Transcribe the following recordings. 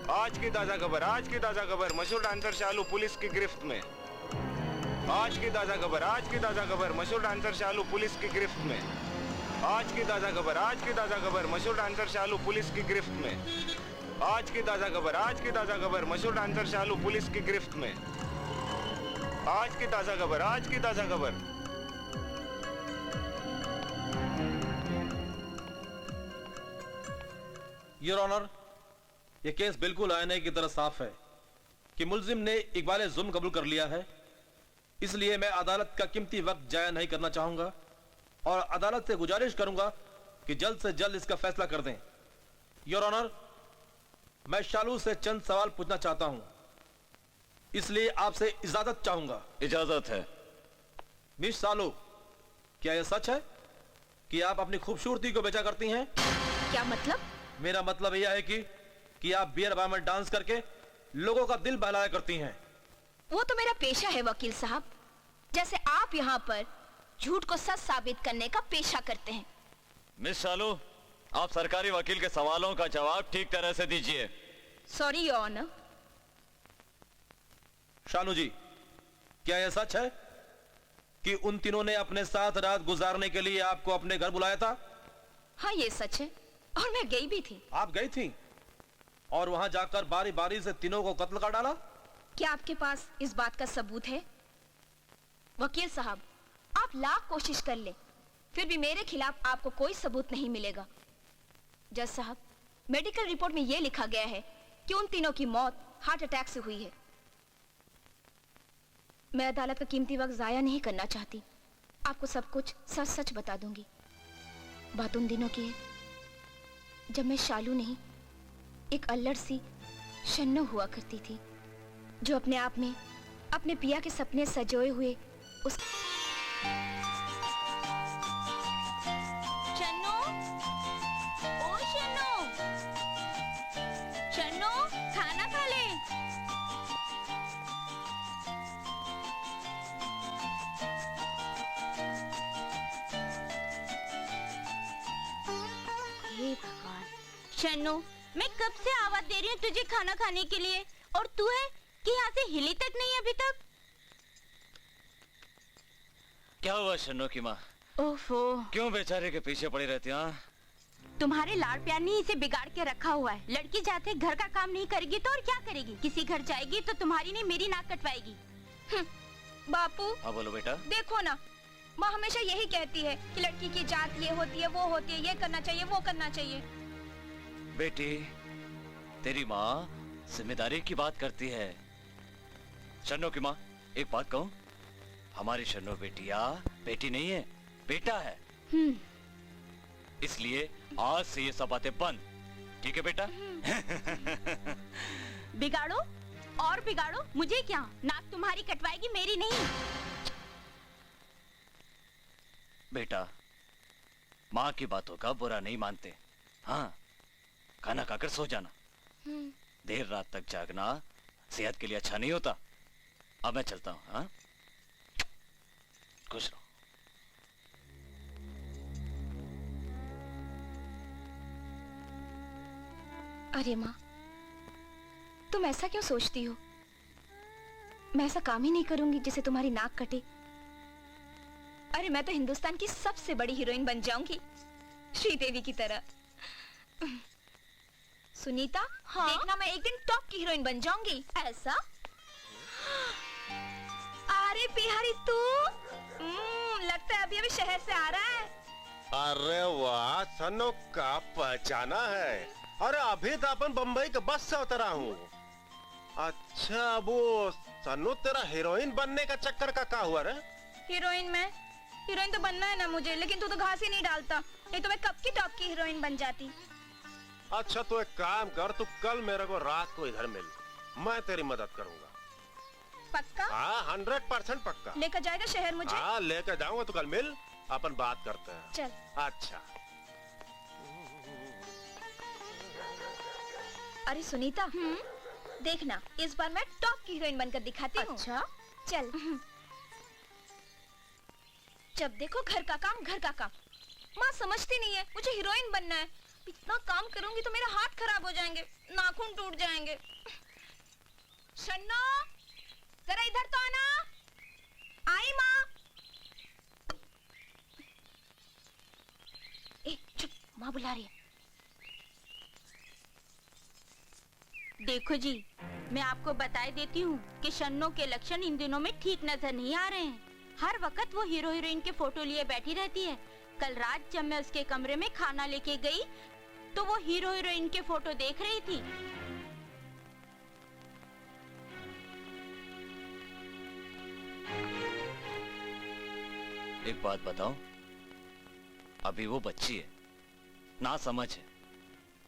आज की ताजा खबर, आज की ताजा खबर, मशहूर डांसर शालू पुलिस की गिरफ्त में। आज की ताजा खबर, आज की ताजा खबर, मशहूर डांसर शालू पुलिस की गिरफ्त में। आज की ताजा खबर, आज की ताजा खबर, मशहूर डांसर शालू पुलिस की गिरफ्त में। आज की ताजा खबर, आज की ताजा खबर, मशहूर डांसर शालू पुलिस की गिरफ्त में। आज की ताजा खबर, आज की ताजा खबर। योर ऑनर, यह केस बिल्कुल आईने की तरह साफ है कि मुल्जिम ने इकबाल जुल्म कबूल कर लिया है। इसलिए मैं अदालत का कीमती वक्त जाया नहीं करना चाहूंगा और अदालत से गुजारिश करूंगा कि जल्द से जल्द इसका फैसला कर दें। योर ऑनर, मैं शालू से चंद सवाल पूछना चाहता हूं, इसलिए आपसे इजाजत चाहूंगा। इजाजत है। मिस शालू, क्या यह सच है कि आप अपनी खूबसूरती को बेचा करती हैं? क्या मतलब? मेरा मतलब यह है कि आप बियर बार में डांस करके लोगों का दिल बहलाया करती हैं। वो तो मेरा पेशा है वकील साहब, जैसे आप यहाँ पर झूठ को सच साबित करने का पेशा करते हैं। मिस शालू, आप सरकारी वकील के सवालों का जवाब ठीक तरह से दीजिए। Sorry your honour. Shalu ji, क्या यह सच है कि उन तीनों ने अपने साथ रात गुजारने के लिए आपको अपने घर बुलाया था? हाँ, ये सच है और मैं गई भी थी। आप गई थी और वहां जाकर बारी बारी से तीनों को कत्ल कर डाला? क्या आपके पास इस बात का सबूत है? वकील साहब, आप लाख कोशिश कर ले, फिर भी मेरे खिलाफ आपको कोई सबूत नहीं मिलेगा। जज साहब, मेडिकल रिपोर्ट में यह लिखा गया है कि उन तीनों की मौत हार्ट अटैक से हुई है। मैं अदालत का कीमती वक्त जाया नहीं करना चाहती, आपको सब कुछ सच सच बता दूंगी। बात उन दिनों की है जब मैं शालू नहीं, एक अल्लड़ सी शन्नो हुआ करती थी, जो अपने आप में अपने पिया के सपने सजोए हुए उस शन्नो, ओ शन्नो, शन्नो, खाना खा ले। हे भगवान, शन्नो, मैं कब से आवाज दे रही हूँ तुझे खाना खाने के लिए, और तू है कि यहाँ से हिली तक नहीं अभी तक। क्या हुआ शन्नो की माँ? ओफो, क्यों बेचारे के पीछे पड़ी रहती हैं? तुम्हारे लाड़ प्यार ने इसे बिगाड़ के रखा हुआ है। लड़की जाते घर का काम नहीं करेगी तो और क्या करेगी? किसी घर जाएगी तो तुम्हारी नहीं मेरी नाक कटवाएगी। बापू, हाँ बोलो बेटा। देखो ना, माँ हमेशा यही कहती है कि लड़की की जात ये होती है, वो होती है, ये करना चाहिए, वो करना चाहिए। बेटी, तेरी माँ जिम्मेदारी की बात करती है। शन्नो की माँ, एक बात कहूँ, हमारी शन्नो बेटिया बेटी नहीं है, बेटा है। इसलिए आज से ये सब बातें बंद, ठीक है बेटा? बिगाड़ो और बिगाड़ो, मुझे क्या, नाक तुम्हारी कटवाएगी, मेरी नहीं। बेटा, माँ की बातों का बुरा नहीं मानते। हाँ, खाना खाकर सो जाना। देर रात तक जागना सेहत के लिए अच्छा नहीं होता। अब मैं चलता हूँ। हाँ, खुश रहो। अरे माँ, तुम ऐसा क्यों सोचती हो? मैं ऐसा काम ही नहीं करूंगी जिससे तुम्हारी नाक कटे। अरे मैं तो हिंदुस्तान की सबसे बड़ी हीरोइन बन जाऊंगी, श्रीदेवी की तरह। सुनीता, हाँ? देखना मैं एक दिन टॉप की हीरोइन बन जाऊंगी। ऐसा? अरे बिहारी तू, लगता है अभी अभी शहर से आ रहा है। अरे वाह, सन्नो का पहचाना है। अरे अभी तो अपन बम्बई के बस से उतरा हूँ। अच्छा, वो सन्नो तेरा हीरोइन बनने का चक्कर का क्या हुआ रे? हीरोइन तो बनना है ना मुझे, लेकिन तू तो घास ही नहीं डालता, नहीं तो मैं कब की टॉप की हीरोइन बन जाती। अच्छा तो एक काम कर, तू कल मेरे को रात को इधर मिल, मैं तेरी मदद करूंगा। पक्का? हाँ, 100% पक्का। लेकर जाएगा शहर मुझे? हाँ, लेकर जाऊंगा, तो कल मिल, अपन बात करते हैं। चल। अच्छा। अरे सुनीता, देखना इस बार मैं टॉप की हीरोइन बनकर दिखाती हूँ। अच्छा? चल। जब देखो घर का काम, घर का काम। माँ समझती नहीं है, मुझे हीरोइन बनना है, इतना काम करूंगी तो मेरे हाथ खराब हो जाएंगे, नाखून टूट जाएंगे। शन्नो, जरा इधर तो आना। आई माँ। ए, चुप, माँ बुला रही है। देखो जी, मैं आपको बताए देती हूँ कि शन्नो के लक्षण इन दिनों में ठीक नजर नहीं आ रहे हैं। हर वक्त वो हीरो हीरोइन के फोटो लिए बैठी रहती है। कल रात जब मैं उसके कमरे में खाना लेके गई तो वो हीरो हीरोइन के फोटो देख रही थी। एक बात बताऊं, अभी वो बच्ची है, ना समझ है।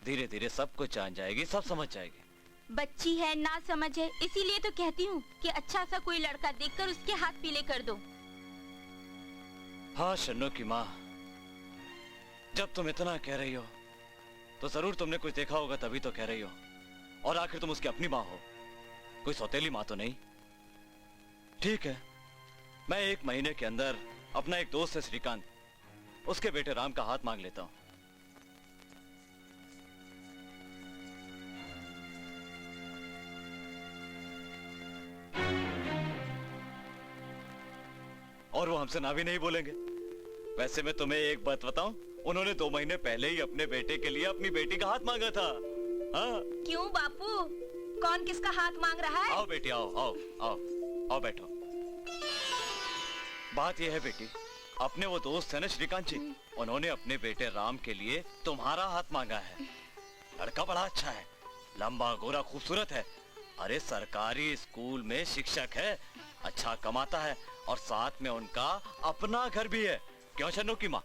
धीरे धीरे सब कुछ जान जाएगी, सब समझ जाएगी। बच्ची है, ना समझ है, इसीलिए तो कहती हूँ कि अच्छा सा कोई लड़का देखकर उसके हाथ पीले कर दो। हाँ शन्नो की माँ, जब तुम इतना कह रही हो तो जरूर तुमने कुछ देखा होगा, तभी तो कह रही हो। और आखिर तुम उसकी अपनी माँ हो, कोई सौतेली माँ तो नहीं। ठीक है, मैं 1 महीने के अंदर अपना एक दोस्त है श्रीकांत, उसके बेटे राम का हाथ मांग लेता हूं। और वो हमसे ना भी नहीं बोलेंगे। वैसे मैं तुम्हें एक बात बताऊं, उन्होंने 2 महीने पहले ही अपने बेटे के लिए अपनी बेटी का हाथ मांगा था। हाँ। क्यों बापू, कौन किसका हाथ मांग रहा है? आओ बेटी, आओ आओ आओ आओ बैठो। बात यह है बेटी, अपने वो दोस्त है ना श्रीकांत जी, उन्होंने अपने बेटे राम के लिए तुम्हारा हाथ मांगा है। लड़का बड़ा अच्छा है, लंबा गोरा खूबसूरत है। अरे सरकारी स्कूल में शिक्षक है, अच्छा कमाता है और साथ में उनका अपना घर भी है। क्यों शन्नो की माँ?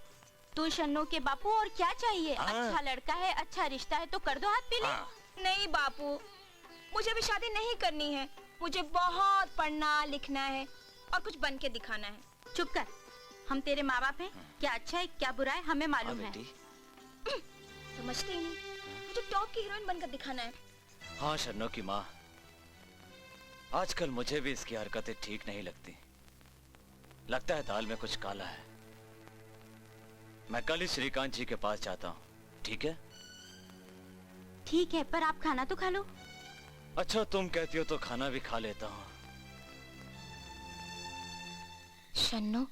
तू शन्नो के बापू और क्या चाहिए? अच्छा लड़का है, अच्छा रिश्ता है तो कर दो हाथ पीले। नहीं बापू, मुझे भी शादी नहीं करनी है। मुझे बहुत पढ़ना लिखना है और कुछ बन के दिखाना है। चुप कर, हम तेरे माँ बाप हैं। क्या अच्छा है क्या बुरा है हमें मालूम है। समझते ही नहीं, मुझे टॉप की हीरोइन बनकर दिखाना है। हाँ शन्नो की माँ, आजकल मुझे भी इसकी हरकतें ठीक नहीं लगती। लगता है दाल में कुछ काला है। मैं कल ही श्रीकांत जी के पास जाता हूँ, ठीक है? ठीक है, पर आप खाना तो खा लो। अच्छा तुम कहती हो तो खाना भी खा लेता हूँ। शन्नो,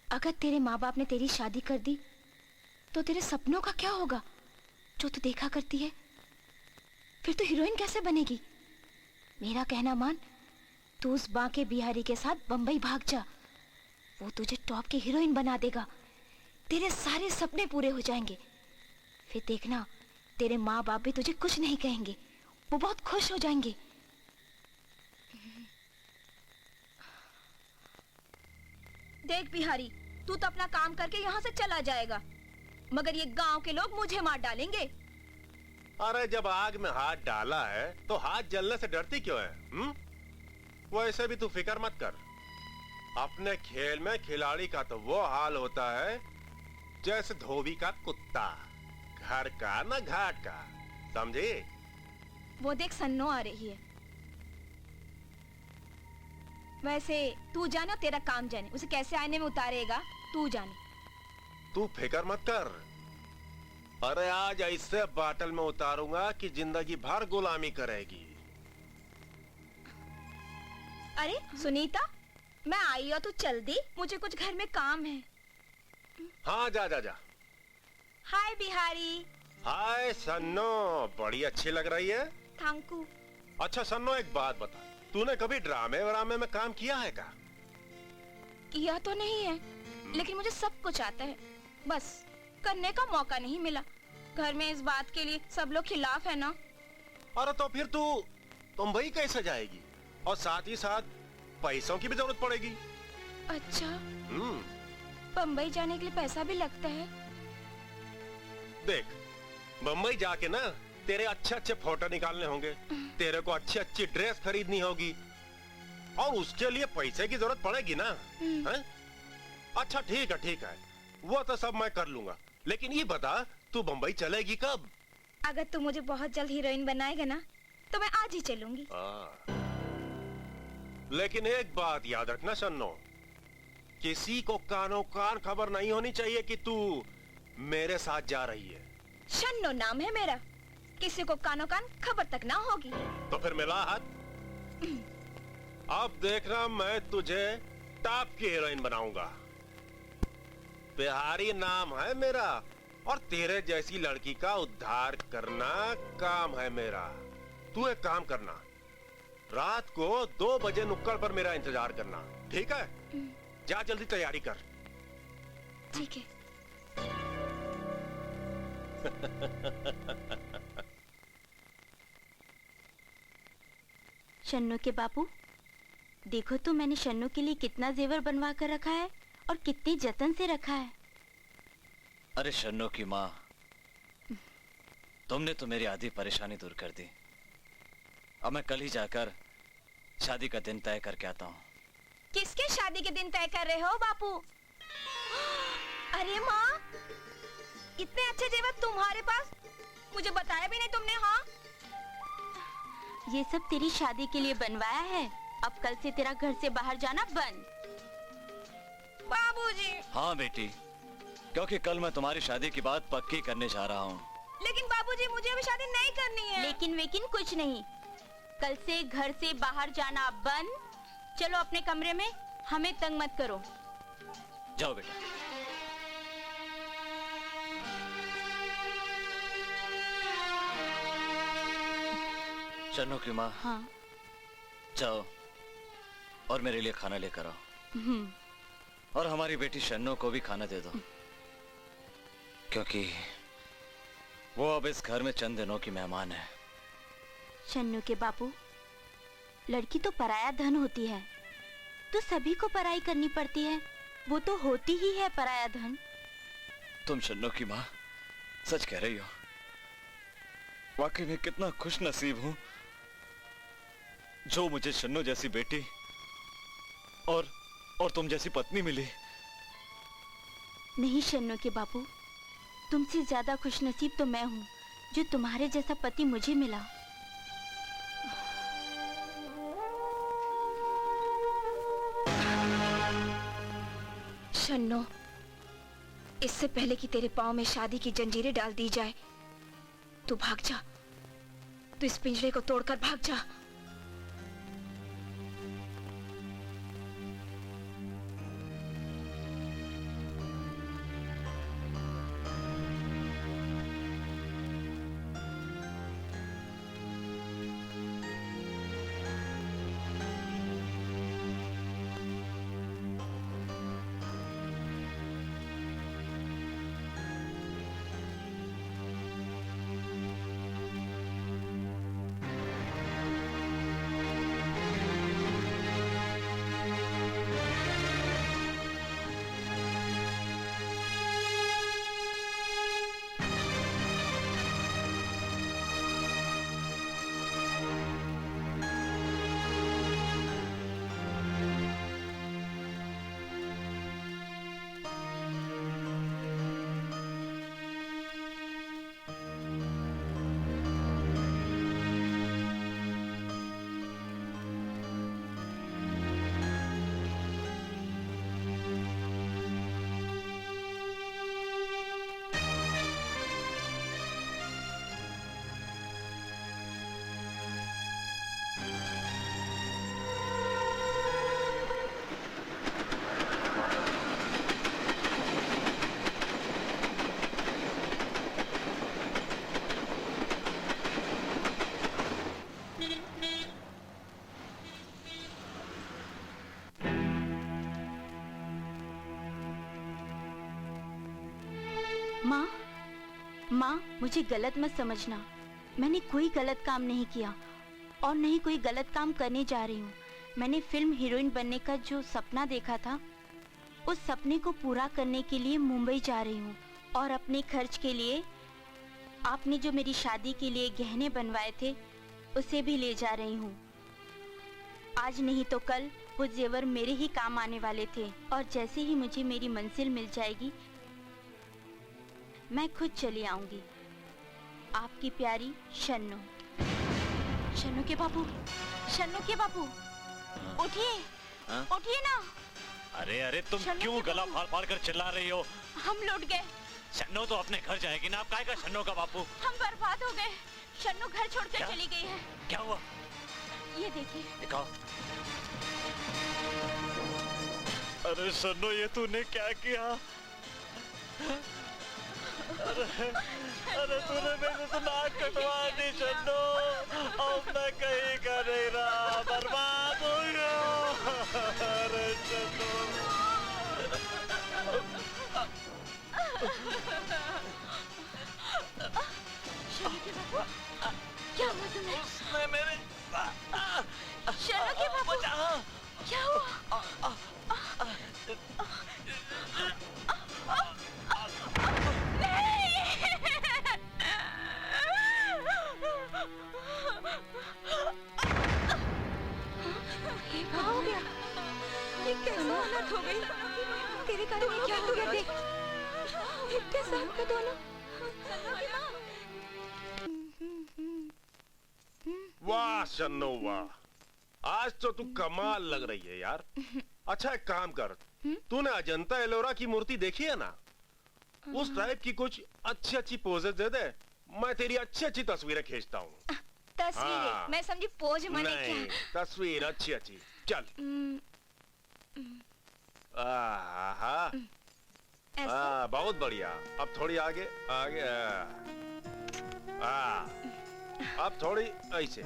अगर तेरे माँ बाप ने तेरी शादी कर दी तो तेरे सपनों का क्या होगा जो तू देखा करती है? फिर तू हीरोइन कैसे बनेगी? मेरा कहना मान, तू उस बांके बिहारी के साथ बंबई भाग जा। वो तुझे टॉप की हीरोइन बना देगा, तेरे सारे सपने पूरे हो जाएंगे। फिर देखना, तेरे माँ बाप भी तुझे कुछ नहीं कहेंगे, वो बहुत खुश हो जाएंगे। देख बिहारी, तू तो अपना काम करके यहाँ से चला जाएगा, मगर ये गांव के लोग मुझे मार डालेंगे। अरे जब आग में हाथ डाला है तो हाथ जलने से डरती क्यों है? वैसे भी तू फिक्र मत कर। अपने खेल में खिलाड़ी का तो वो हाल होता है जैसे धोबी का कुत्ता, घर का न घाट का, समझी? वो देख सन्नो आ रही है। वैसे तू जाने, तेरा काम जाने, उसे कैसे आईने में उतारेगा तू जाने। तू फिक्र मत कर। अरे आज ऐसे बाटल में उतारूंगा कि जिंदगी भर गुलामी करेगी। अरे सुनीता, मैं आई हो तो चल दी, मुझे कुछ घर में काम है। हाँ जा जा जा। हाय बिहारी। हाय सन्नो, बड़ी अच्छी लग रही है। Thank you. अच्छा सन्नो, एक बात बता, तूने कभी ड्रामे वरामे में काम किया है क्या? किया तो नहीं है, लेकिन मुझे सब कुछ आता है, बस करने का मौका नहीं मिला। घर में इस बात के लिए सब लोग खिलाफ है ना। अरे तो फिर तू मुंबई कैसे जाएगी? और साथ ही साथ पैसों की भी जरूरत पड़ेगी। अच्छा, बम्बई जाने के लिए पैसा भी लगता है? देख, बम्बई जाके ना तेरे अच्छे अच्छे फोटो निकालने होंगे, तेरे को अच्छी अच्छी ड्रेस खरीदनी होगी और उसके लिए पैसे की जरूरत पड़ेगी ना। है? अच्छा ठीक है, वो तो सब मैं कर लूंगा, लेकिन ये बता तू बम्बई चलेगी कब? अगर तू मुझे बहुत जल्द हीरोइन बनाएगा ना तो मैं आज ही चलूंगी। लेकिन एक बात याद रखना सन्नो, किसी को कानो कान खबर नहीं होनी चाहिए कि तू मेरे साथ जा रही है। शन्नो नाम है मेरा, किसी को कानो कान खबर तक ना होगी। तो फिर मिला हाथ। अब देखना मैं तुझे टॉप की हीरोइन बनाऊंगा। बिहारी नाम है मेरा और तेरे जैसी लड़की का उद्धार करना काम है मेरा। तू एक काम करना, रात को 2 बजे नुक्कड़ पर मेरा इंतजार करना, ठीक है? जा जल्दी तैयारी कर। ठीक है। शन्नू के बापू, देखो तो मैंने शन्नू के लिए कितना जेवर बनवा कर रखा है और कितने जतन से रखा है। अरे शन्नू की माँ, तुमने तो मेरी आधी परेशानी दूर कर दी। अब मैं कल ही जाकर शादी का दिन तय करके आता हूँ। किसके शादी के दिन तय कर रहे हो बापू? अरे माँ, इतने अच्छे जेवर तुम्हारे पास, मुझे बताया भी नहीं तुमने। हाँ, ये सब तेरी शादी के लिए बनवाया है। अब कल से तेरा घर से बाहर जाना बंद। बाबूजी। हाँ बेटी, क्योंकि कल मैं तुम्हारी शादी की बात पक्की करने जा रहा हूँ। लेकिन बाबूजी, मुझे अभी शादी नहीं करनी है। लेकिन वेकिन कुछ नहीं, कल से घर से बाहर जाना बंद। चलो अपने कमरे में, हमें तंग मत करो। जाओ बेटा। शन्नू की माँ, हाँ। जाओ और मेरे लिए खाना लेकर आओ। और हमारी बेटी शन्नू को भी खाना दे दो, क्योंकि वो अब इस घर में चंद दिनों की मेहमान है। शन्नू के बापू, लड़की तो पराया धन होती है, तो सभी को पराई करनी पड़ती है। वो तो होती ही है पराया धन। तुम शन्नू की माँ सच कह रही हो। वाकई में कितना खुश नसीब हूं जो मुझे शन्नू जैसी बेटी और तुम जैसी पत्नी मिली। नहीं शन्नू के बापू, तुमसे ज्यादा खुशनसीब तो मैं हूँ जो तुम्हारे जैसा पति मुझे मिला। शन्नो, इससे पहले कि तेरे पाँव में शादी की जंजीरें डाल दी जाए, तू भाग जा। तू इस पिंजरे को तोड़कर भाग जा। माँ, माँ, मुझे गलत मत समझना। मैंने कोई गलत काम नहीं किया और नहीं कोई गलत काम करने जा रही हूँ। मैंने फिल्म हीरोइन बनने का जो सपना देखा था, उस सपने को पूरा करने के लिए मुंबई जा रही हूँ। और अपने खर्च के लिए आपने जो मेरी शादी के लिए गहने बनवाए थे, उसे भी ले जा रही हूँ। आज नहीं तो कल वो जेवर मेरे ही काम आने वाले थे, और जैसे ही मुझे मेरी मंजिल मिल जाएगी, मैं खुद चली आऊंगी। आपकी प्यारी शन्नू। शन्नू के बापू, शन्नू के बापू, उठिए, उठिए ना। अरे अरे, तुम शन्नू क्यों के गला बापू। फाड़ फाड़ कर चिल्ला रही हो? हम लौट गए, शन्नो तो अपने घर जाएगी ना, आप काहे का शन्नो का बापू? हम बर्बाद हो गए। शन्नू घर छोड़कर क्या? चली गई है। क्या हुआ? ये देखिए। दिखाओ। अरे शन्नो, ये तूने क्या किया? अरे तूने मेरे तो नाक कटवा दी शन्नो। अब मैं कहीं का नहीं रहा, बर्बाद हो गया। अरे शन्नो। शन्नू के बाबू, क्या हुआ तुम्हें? उसने मेरे शन्नू के बाबू, क्या हुआ? क्या हो गया? ये कैसे हालत हो गई? तेरे कारण ये क्या हो गया? देख, कैसा आपका दोनों? वाह शन्नो वाह, आज तो तू कमाल लग रही है यार। अच्छा एक काम कर, तूने अजंता एलोरा की मूर्ति देखी है ना? उस टाइप की कुछ अच्छी अच्छी पोजेस दे दे, मैं तेरी अच्छी अच्छी तस्वीरें खींचता हूँ। तस्वीरें? हाँ। मैं समझी पोज माने नहीं, क्या? तस्वीर अच्छी अच्छी। चल। आहा, ऐसे? बहुत बढ़िया। अब थोड़ी आगे आगे। अब थोड़ी ऐसे।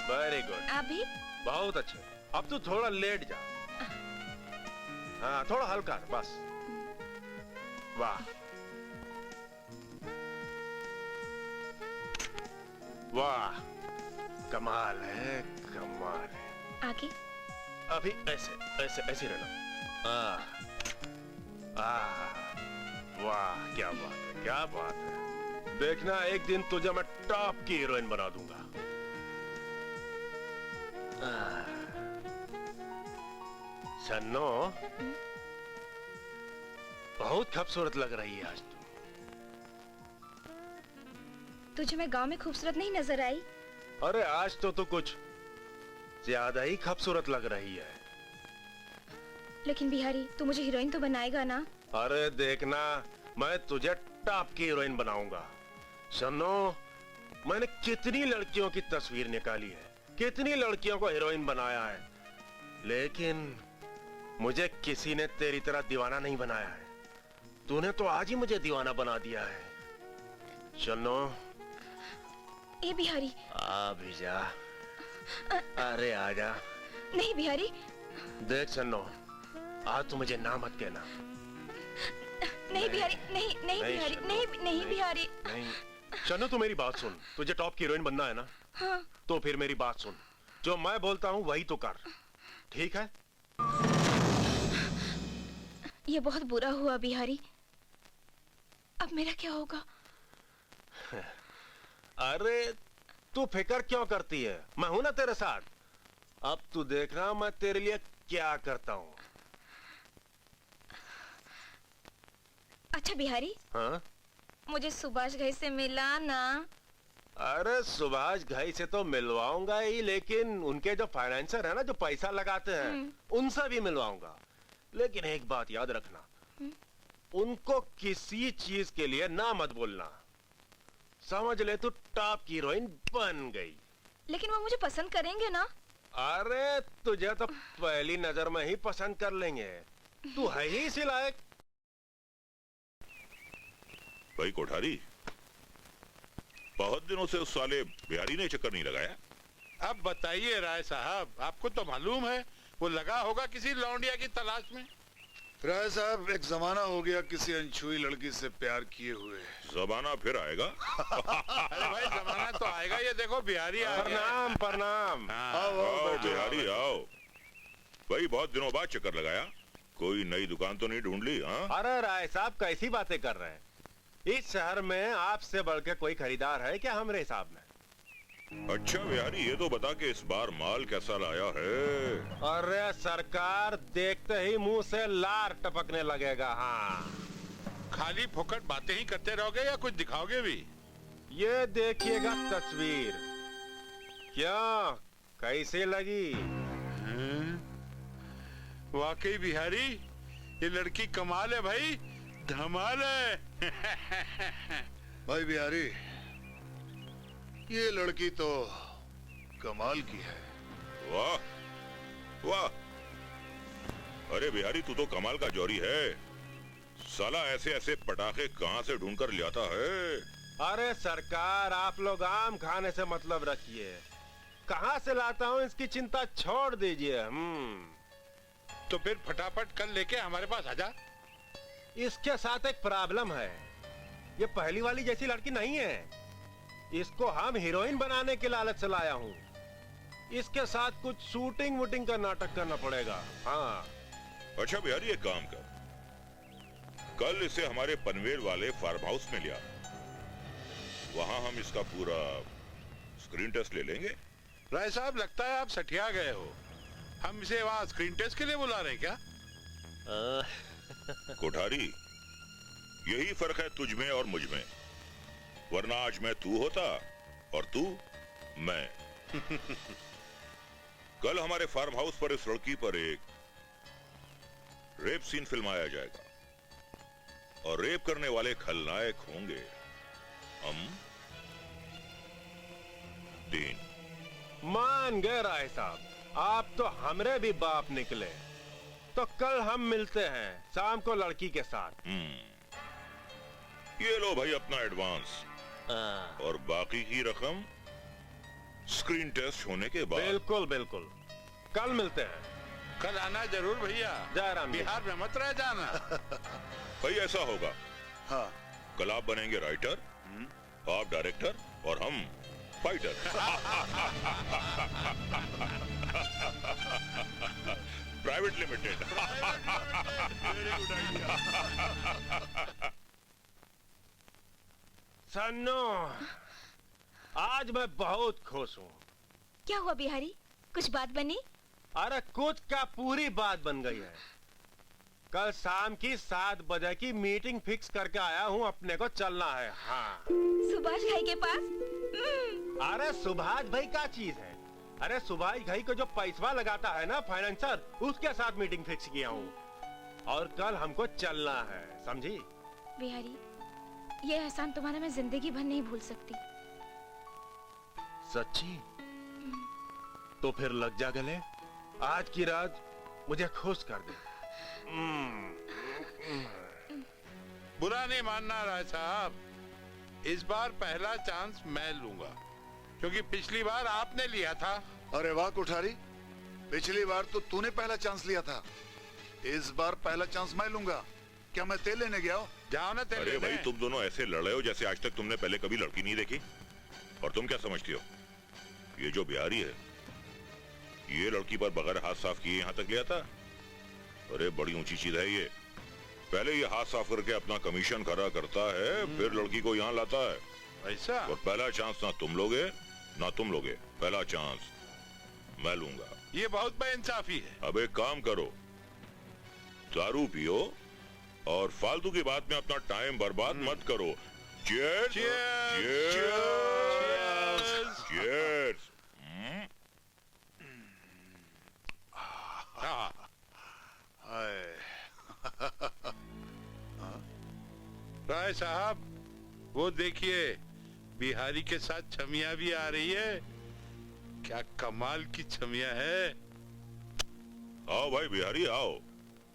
वेरी गुड, अभी? बहुत अच्छे। अब तू थोड़ा लेट जा। हाँ, थोड़ा हल्का बस। वाह वाह, कमाल है, कमाल है। आगे? अभी ऐसे ऐसे ऐसे रहना। वाह, क्या बात है, क्या बात है। देखना एक दिन तुझे मैं टॉप की हीरोइन बना दूंगा। शन्नो, बहुत खूबसूरत लग रही है आज तू। तुझे मैं गांव में खूबसूरत नहीं नजर आई? अरे आज तो तू कुछ ज्यादा ही खूबसूरत लग रही है। लेकिन बिहारी, तू मुझे हीरोइन तो बनाएगा ना? अरे देखना, मैं तुझे टॉप की हीरोइन बनाऊंगा। शन्नो, मैंने कितनी लड़कियों की तस्वीर निकाली है, कितनी लड़कियों को हीरोइन बनाया है, लेकिन मुझे किसी ने तेरी तरह दीवाना नहीं बनाया है। तूने तो आज ही मुझे दीवाना बना दिया है। शन्नो, ए बिहारी। आ भी जा। अरे आजा। नहीं बिहारी। देख शन्नो, आज तू मुझे ना मत कहना। नहीं बिहारी, नहीं नहीं बिहारी, नहीं नहीं बिहारी। नहीं शन्नो, तू मेरी बात सुन। तुझे टॉप की हीरोइन बनना है ना? हाँ। तो फिर मेरी बात सुन, जो मैं बोलता हूँ वही तो कर, ठीक है? ये बहुत बुरा हुआ बिहारी। अब मेरा क्या होगा? अरे तू फिक्र क्यों करती है, मैं हूं ना तेरे साथ। अब तू देखना मैं तेरे लिए क्या करता हूँ। अच्छा बिहारी। हाँ? मुझे सुभाष घई से मिला ना? अरे सुभाष घई से तो मिलवाऊंगा ही, लेकिन उनके जो फाइनेंसर है ना, जो पैसा लगाते हैं, उनसे भी मिलवाऊंगा। लेकिन एक बात याद रखना, उनको किसी चीज के लिए ना मत बोलना। समझ ले, तू टॉप की हीरोइन बन गई। लेकिन वो मुझे पसंद करेंगे ना? अरे तुझे तो पहली नजर में ही पसंद कर लेंगे, तू है ही इसी लायक। भाई कोठारी, बहुत दिनों से उस साले बिहारी ने चक्कर नहीं लगाया। अब बताइए राय साहब, आपको तो मालूम है वो लगा होगा किसी लौंडिया की तलाश में। राय साहब, एक जमाना हो गया किसी अनछुई लड़की से प्यार किए हुए। जमाना फिर आएगा। अरे भाई जमाना तो आएगा, ये देखो बिहारी आ गया। प्रणाम प्रणाम। आओ बिहारी आओ। भाई बहुत दिनों बाद चक्कर लगाया, कोई नई दुकान तो नहीं ढूंढ ली? हाँ? अरे राय साहब, कैसी बातें कर रहे हैं? इस शहर में आपसे बढ़ के कोई खरीदार है क्या हमरे हिसाब में? अच्छा बिहारी, ये तो बता कि इस बार माल कैसा लाया है? अरे सरकार, देखते ही मुंह से लार टपकने लगेगा। हाँ, खाली फोकट बातें ही करते रहोगे या कुछ दिखाओगे भी? ये देखिएगा तस्वीर। क्या कैसे लगी? वाकई बिहारी, ये लड़की कमाल है भाई, धमाल है। भाई बिहारी, ये लड़की तो कमाल की है। वाह वाह, अरे बिहारी तू तो कमाल का जौहरी है। साला ऐसे ऐसे पटाखे कहां से ढूंढ कर लाता है? अरे सरकार, आप लोग आम खाने से मतलब रखिए, कहां से लाता हूं इसकी चिंता छोड़ दीजिए। तो फिर फटाफट कल लेके हमारे पास आजा। इसके साथ एक प्रॉब्लम है, ये पहली वाली जैसी लड़की नहीं है। इसको हम हीरोइन बनाने के लालच से लाया हूँ। इसके साथ कुछ शूटिंग वूटिंग का नाटक करना पड़ेगा। हाँ। अच्छा बिहारी, एक काम कर, कल इसे हमारे पनवेल वाले फार्म हाउस में लिया, वहां हम इसका पूरा स्क्रीन टेस्ट ले लेंगे। राय साहब, लगता है आप सठिया गए हो। हम इसे वहाँ स्क्रीन टेस्ट के लिए बुला रहे हैं क्या? कोठारी, यही फर्क है तुझ में और मुझ में, वरना आज मैं तू होता और तू मैं। कल हमारे फार्म हाउस पर इस लड़की पर एक रेप सीन फिल्माया जाएगा और रेप करने वाले खलनायक होंगे हम तीन। मान गए राय साहब, आप तो हमरे भी बाप निकले। तो कल हम मिलते हैं शाम को लड़की के साथ। ये लो भाई अपना एडवांस, और बाकी की रकम स्क्रीन टेस्ट होने के बाद। बिल्कुल बिल्कुल, कल मिलते हैं। कल आना जरूर भैया। जय राम जी। बिहार में मत रह जाना। भाई ऐसा होगा, हाँ, कल आप बनेंगे राइटर, आप डायरेक्टर और हम फाइटर। Private limited. सन्नो, आज मैं बहुत खुश हूँ। क्या हुआ बिहारी, कुछ बात बनी? अरे कुछ का पूरी बात बन गई है। कल शाम की 7 बजे की मीटिंग फिक्स करके आया हूँ, अपने को चलना है। हाँ। सुभाष भाई के पास? अरे सुभाष भाई का चीज है? अरे सुभाष भाई को जो पैसा लगाता है ना फाइनेंसर, उसके साथ मीटिंग फिक्स किया हूँ और कल हमको चलना है, समझी? बिहारी, ये एहसान तुम्हारा मैं जिंदगी भर नहीं भूल सकती। सच्ची? तो फिर लग जा गले, आज की रात मुझे खुश कर दे। बुरा नहीं मानना राय साहब, इस बार पहला चांस मैं लूंगा, क्योंकि पिछली बार आपने लिया था। अरे वाह कोठारी, पिछली बार तो तूने पहला चांस लिया था, इस बार पहला चांस मैं लूंगा। क्या मैं तेल लेने गया हूँ? जाओ ना तेल अरे लेने। भाई तुम दोनों ऐसे लड़ रहे हो जैसे आज तक तुमने पहले कभी लड़की नहीं देखी। और तुम क्या समझती हो, ये जो बिहारी है, ये लड़की पर बगैर हाथ साफ किए यहाँ तक लिया था? अरे बड़ी ऊंची चीज है ये। पहले ये हाथ साफ करके अपना कमीशन खड़ा करता है, फिर लड़की को यहाँ लाता है। ऐसा? और पहला चांस ना तुम लोगे ना तुम लोगे, पहला चांस मैं लूंगा। ये बहुत बेइंसाफी है। अब एक काम करो, दारू पियो और फालतू की बात में अपना टाइम बर्बाद मत करो। चीयर्स! Cheers! चीयर्स! चीयर्स! हाँ। राय साहब, वो देखिए बिहारी के साथ छमिया भी आ रही है। क्या कमाल की छमिया है। आओ भाई बिहारी आओ।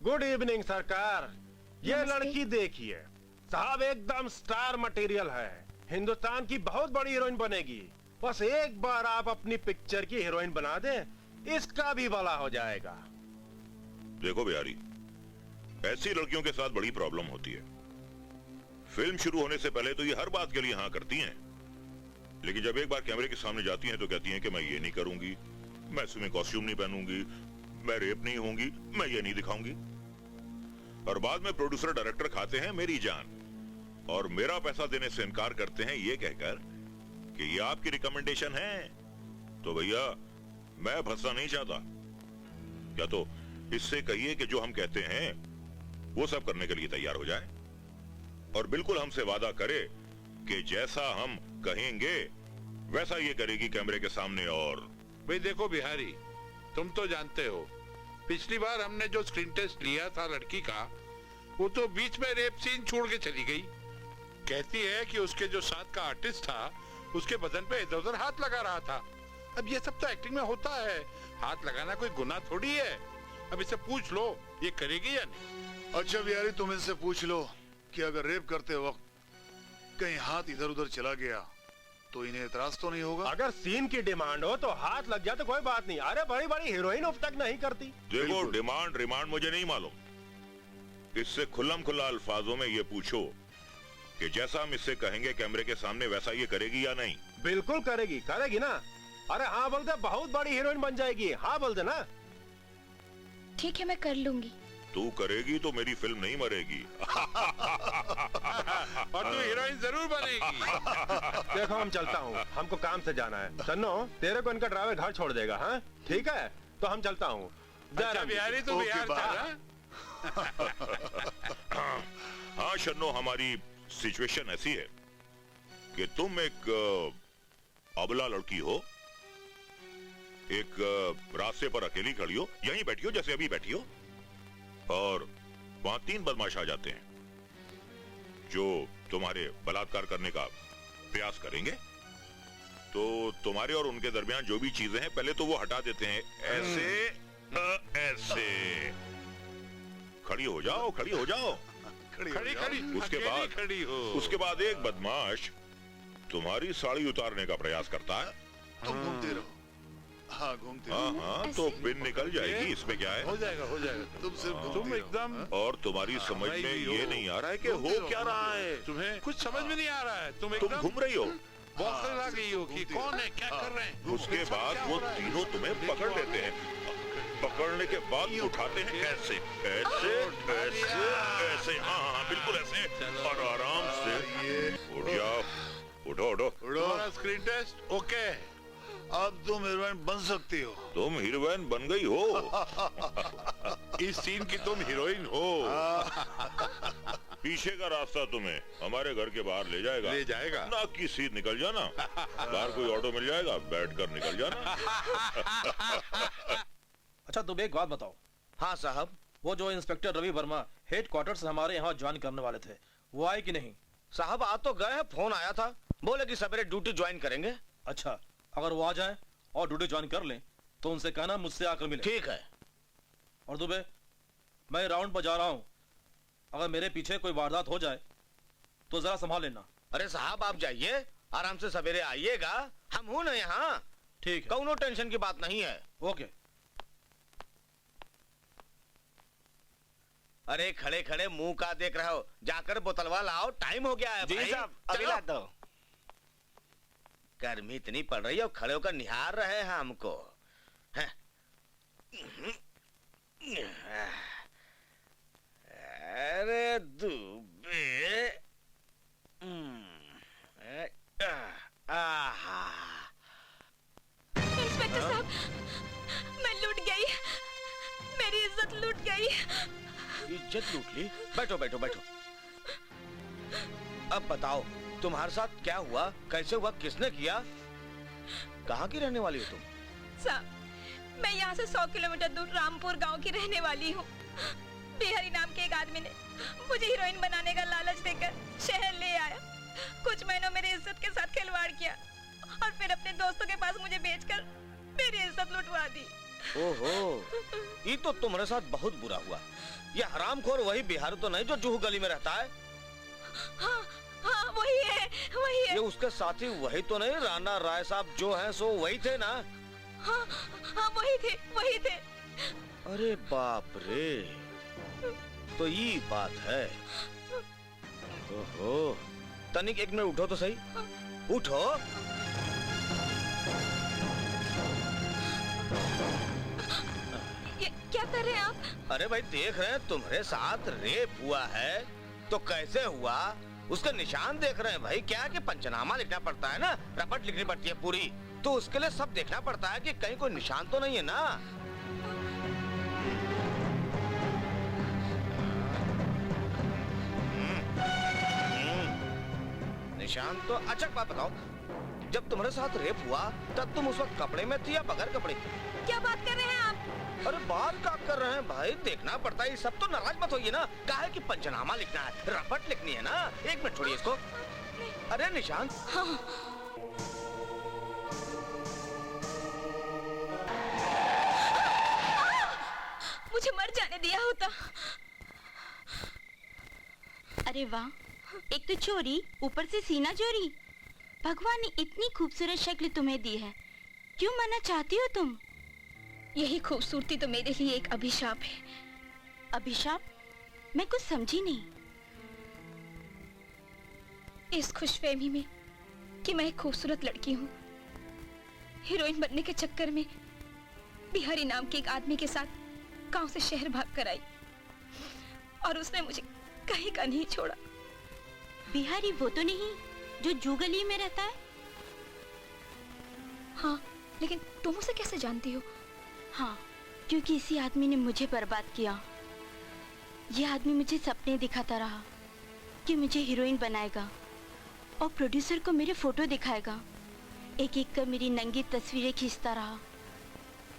गुड इवनिंग सरकार। ये नमस्ते। लड़की देखिए साहब, एकदम स्टार मटेरियल है, हिंदुस्तान की बहुत बड़ी हीरोइन बनेगी। बस एक बार आप अपनी पिक्चर की हीरोइन बना दें, इसका भी भला हो जाएगा। देखो बिहारी, ऐसी लड़कियों के साथ बड़ी प्रॉब्लम होती है। फिल्म शुरू होने से पहले तो ये हर बात के लिए हाँ करती हैं, लेकिन जब एक बार कैमरे के सामने जाती हैं तो कहती हैं कि मैं ये नहीं करूंगी, मैं स्विमिंग कॉस्ट्यूम नहीं पहनूंगी, मैं रेप नहीं होंगी, मैं ये नहीं दिखाऊंगी। और बाद में प्रोड्यूसर डायरेक्टर खाते हैं मेरी जान और मेरा पैसा देने से इनकार करते हैं ये कहकर कि ये आपकी रिकमेंडेशन है। तो भैया मैं फंसना नहीं चाहता। क्या तो इससे कहिए कि जो हम कहते हैं वो सब करने के लिए तैयार हो जाए और बिल्कुल हमसे वादा करे कि जैसा हम कहेंगे वैसा ये करेगी कैमरे के सामने और भाई देखो बिहारी, तुम तो जानते हो पिछली बार हमने जो स्क्रीन टेस्ट लिया था लड़की का, वो तो बीच में रेप सीन छोड़ के चली गई। कहती है कि उसके जो साथ का आर्टिस्ट था उसके बदन पे इधर उधर हाथ लगा रहा था। अब ये सब तो एक्टिंग में होता है, हाथ लगाना कोई गुनाह थोड़ी है। अब इसे पूछ लो ये करेगी या नहीं। अच्छा बिहारी, तुम इनसे पूछ लो कि अगर रेप करते वक्त कहीं हाथ इधर उधर चला गया तो इन्हें एतराज तो नहीं होगा? अगर सीन की डिमांड हो तो हाथ लग जाए तो कोई बात नहीं। अरे बड़ी बड़ी हीरोइन अब तक नहीं करती। देखो, डिमांड रिमांड मुझे नहीं मालूम, इससे खुल्लम खुल्ला अल्फाजों में ये पूछो कि जैसा हम इससे कहेंगे कैमरे के सामने वैसा ये करेगी या नहीं। बिल्कुल करेगी, करेगी ना। अरे हाँ बोल दे, बहुत बड़ी हीरोइन बन जाएगी। हाँ बोल दे ना। ठीक है, मैं कर लूंगी। तू करेगी तो मेरी फिल्म नहीं मरेगी। और तू हीरोइन जरूर बनेगी। देखो हम चलता हूँ, हमको काम से जाना है। चन्नो, तेरे को इनका ड्राइवर घर छोड़ देगा। हाँ ठीक है, तो हम चलता हूँ। अच्छा बिहारी, तू बिहार चल। हाँ शन्नो, हमारी सिचुएशन ऐसी है कि तुम एक अबला लड़की हो, एक रास्ते पर अकेली खड़ी हो, यहीं बैठी हो जैसे अभी बैठी हो, और वहां 3 बदमाश आ जाते हैं जो तुम्हारे बलात्कार करने का प्रयास करेंगे। तो तुम्हारे और उनके दरमियान जो भी चीजें हैं पहले तो वो हटा देते हैं, ऐसे ऐसे। खड़ी हो जाओ, खड़ी हो जाओ। खड़ी खड़ी उसके बाद एक बदमाश तुम्हारी साड़ी उतारने का प्रयास करता है। तुम घूमते रहो। हाँ घूमते रहो। हाँ तो पिन निकल जाएगी, इसमें क्या है। हो जाएगा, हो जाएगा। तुम सिर्फ तुम एकदम, और तुम्हारी समझ में ये नहीं आ रहा है कि हो क्या रहा है। तुम्हें कुछ समझ में नहीं आ रहा है। तुम घूम रही हो, बौखने लग गई हो कि कौन है, क्या कर रहे हैं। उसके बाद वो तीनों तुम्हें पकड़ लेते हैं। पकड़ने के बाद उठाते हैं ऐसे ऐसे ऐसे ऐसे। हाँ हाँ बिल्कुल ऐसे, और आराम से उठ जाओ। उठो उठो। तुम्हारा स्क्रीन टेस्ट ओके। अब तुम हीरोइन बन सकती हो। तुम हीरोइन बन गई हो। इस सीन की तुम हीरोइन हो। पीछे का रास्ता तुम्हें हमारे घर के बाहर ले जाएगा। ले जाएगा ना की सीट निकल जाना, बाहर कोई ऑटो मिल जाएगा, बैठकर निकल जाना। अच्छा तुम एक बात बताओ। हाँ साहब। वो जो inspector Ravi Verma head quarter से हमारे यहाँ ज्वाइन करने वाले थे, वो आए कि नहीं? साहब आ तो गए हैं, फोन आया था, बोले कि सवेरे ड्यूटी ज्वाइन करेंगे। अच्छा, अगर वो आ जाए और ड्यूटी ज्वाइन कर लें तो उनसे कहना मुझसे आकर मिले। ठीक है। और दुबे, मैं राउंड पर जा रहा हूँ, अगर मेरे पीछे कोई वारदात हो जाए तो जरा संभाल लेना। अरे साहब आप जाइए, आराम से सवेरे आइएगा, हम हूं ना यहाँ। ठीक है, कौनो टेंशन की बात नहीं है। ओके। अरे खड़े खड़े मुंह का देख रहे हो, जाकर बोतलवा लाओ, टाइम हो गया है। जी भाई साहब, अभी ला दो। गर्मी इतनी पड़ रही है और खड़े होकर निहार रहे हैं हमको। हैं? अरे दुबे, इंस्पेक्टर साहब, मैं लूट गई, मेरी इज्जत लूट गई। इज्जत लूट ली? बैठो बैठो बैठो। अब बताओ तुम्हारे साथ क्या हुआ, कैसे हुआ, किसने किया, कहाँ की रहने वाली हो तुम? साहब मैं यहाँ से 100 किलोमीटर दूर रामपुर गांव की रहने वाली हूँ। बिहारी नाम के एक आदमी ने मुझे हीरोइन बनाने का लालच देकर शहर ले आया। कुछ महीनों मेरी इज्जत के साथ खिलवाड़ किया और फिर अपने दोस्तों के पास मुझे बेचकर मेरी इज्जत लुटवा दी। ओहो, ये तो तुम्हारे साथ बहुत बुरा हुआ। ये हरामखोर वही बिहारी तो नहीं जो जूहू गली में रहता है? हाँ हाँ वही है, वही है। ये उसके साथी वही तो नहीं, राणा राय साहब जो हैं सो वही थे ना? हाँ हाँ वही थे, वही थे। अरे बाप रे, तो ये बात है। ओहो, तनिक एक मिनट उठो तो सही, उठो। ये क्या कर रहे हैं आप? अरे भाई देख रहे हैं तुम्हारे साथ रेप हुआ है तो कैसे हुआ उसके निशान देख रहे हैं भाई। क्या कि पंचनामा लिखना पड़ता है ना, रपट लिखनी पड़ती है पूरी, तो उसके लिए सब देखना पड़ता है कि कहीं कोई निशान तो नहीं है ना। निशान तो अच्छा बात बताओ, जब तुम्हारे साथ रेप हुआ तब तुम उस वक्त कपड़े में थी या बगैर कपड़े की? क्या बात कर रहे हैं आप? अरे बात क्या कर रहे हैं भाई, देखना पड़ता है सब तो। नाराज मत होइए ना, काहे कि पंचनामा लिखना है, रपट लिखनी है ना। एक मिनट छोड़िए इसको। अरे निशांत, हाँ। मुझे मर जाने दिया होता। अरे वाह, एक तो चोरी, ऊपर से सीना चोरी। भगवान ने इतनी खूबसूरत शक्ल तुम्हें दी है, क्यों मरना चाहती हो तुम? यही खूबसूरती तो मेरे लिए एक अभिशाप है। अभिशाप? मैं कुछ समझी नहीं। इस खुशफहमी में कि मैं एक खूबसूरत लड़की हूँ, हीरोइन बनने के चक्कर में बिहारी नाम के एक आदमी के साथ गांव से शहर भाग कर आई और उसने मुझे कहीं का नहीं छोड़ा। बिहारी वो तो नहीं जो जूगली में रहता है? हाँ, लेकिन तुम उसे कैसे जानती हो? हाँ, क्योंकि इसी आदमी ने मुझे बर्बाद किया। ये आदमी मुझे सपने दिखाता रहा कि मुझे हीरोइन बनाएगा और प्रोड्यूसर को मेरे फोटो दिखाएगा। एक एक कर मेरी नंगी तस्वीरें खींचता रहा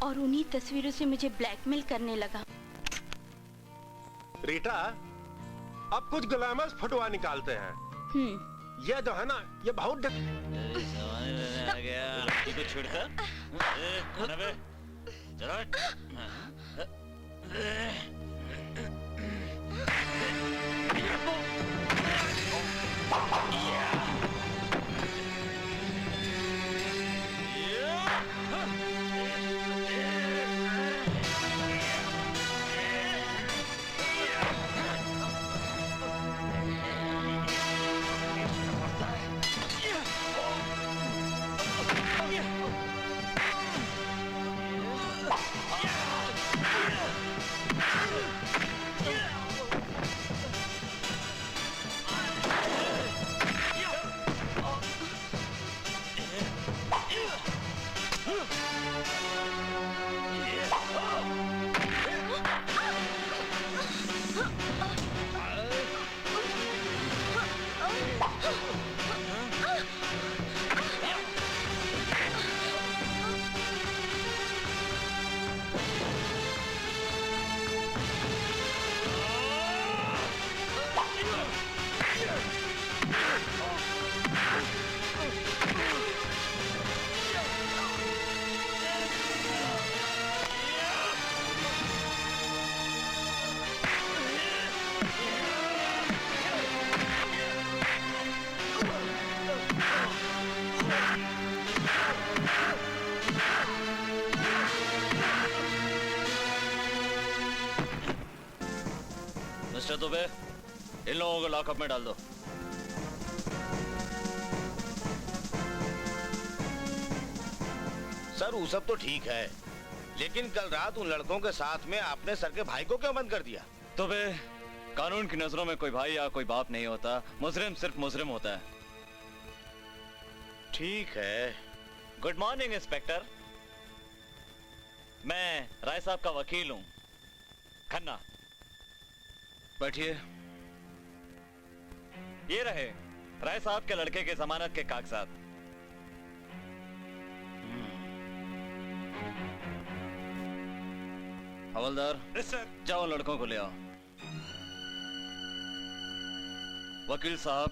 और उन्हीं तस्वीरों से मुझे ब्लैकमेल करने लगा। रीटा, अब कुछ ग्लैमर्स फटवा निकालते हैं। ये जो है ना, ये बहुत आ गया लड़की को छोड़कर। खाना पे चलो। मिस्टर दुबे, इन लोगों को लॉकअप में डाल दो। सर वो सब तो ठीक है, लेकिन कल रात उन लड़कों के साथ में आपने सर के भाई को क्यों बंद कर दिया? दुबे, कानून की नजरों में कोई भाई या कोई बाप नहीं होता, मुजरिम सिर्फ मुजरिम होता है। ठीक है। गुड मॉर्निंग इंस्पेक्टर, मैं राय साहब का वकील हूं, खन्ना। बैठिए। ये रहे राय साहब के लड़के के जमानत के कागजात। हवलदार, सर, जाओ लड़कों को ले आओ। वकील साहब,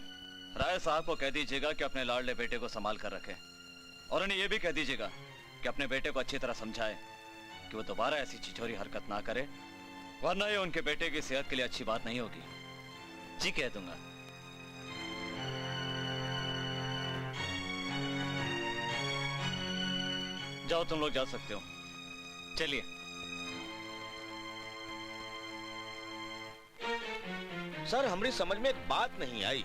राय साहब को कह दीजिएगा कि अपने लाडले बेटे को संभाल कर रखे और उन्हें यह भी कह दीजिएगा कि अपने बेटे को अच्छी तरह समझाए कि वो दोबारा ऐसी छिछोरी हरकत ना करे, वरना ये उनके बेटे की सेहत के लिए अच्छी बात नहीं होगी। जी कह दूंगा। जाओ, तुम लोग जा सकते हो। चलिए। सर हमारी समझ में एक बात नहीं आई,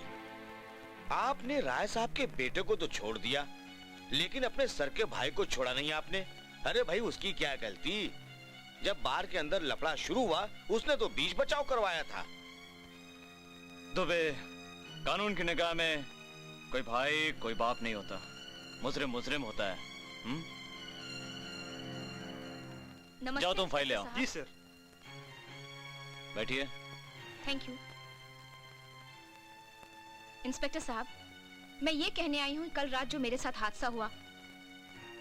आपने राय साहब के बेटे को तो छोड़ दिया, लेकिन अपने सर के भाई को छोड़ा नहीं आपने। अरे भाई उसकी क्या गलती? जब बार के अंदर लफड़ा शुरू हुआ उसने तो बीच बचाव करवाया था। दुबे, कानून की निगाह में कोई भाई कोई बाप नहीं होता, मुजरिम मुजरिम होता है। जाओ तुम फाइल ले आओ। जी सर। बैठिए। Thank you. इंस्पेक्टर साहब, मैं ये कहने आई हूँ कल रात जो मेरे साथ हादसा हुआ,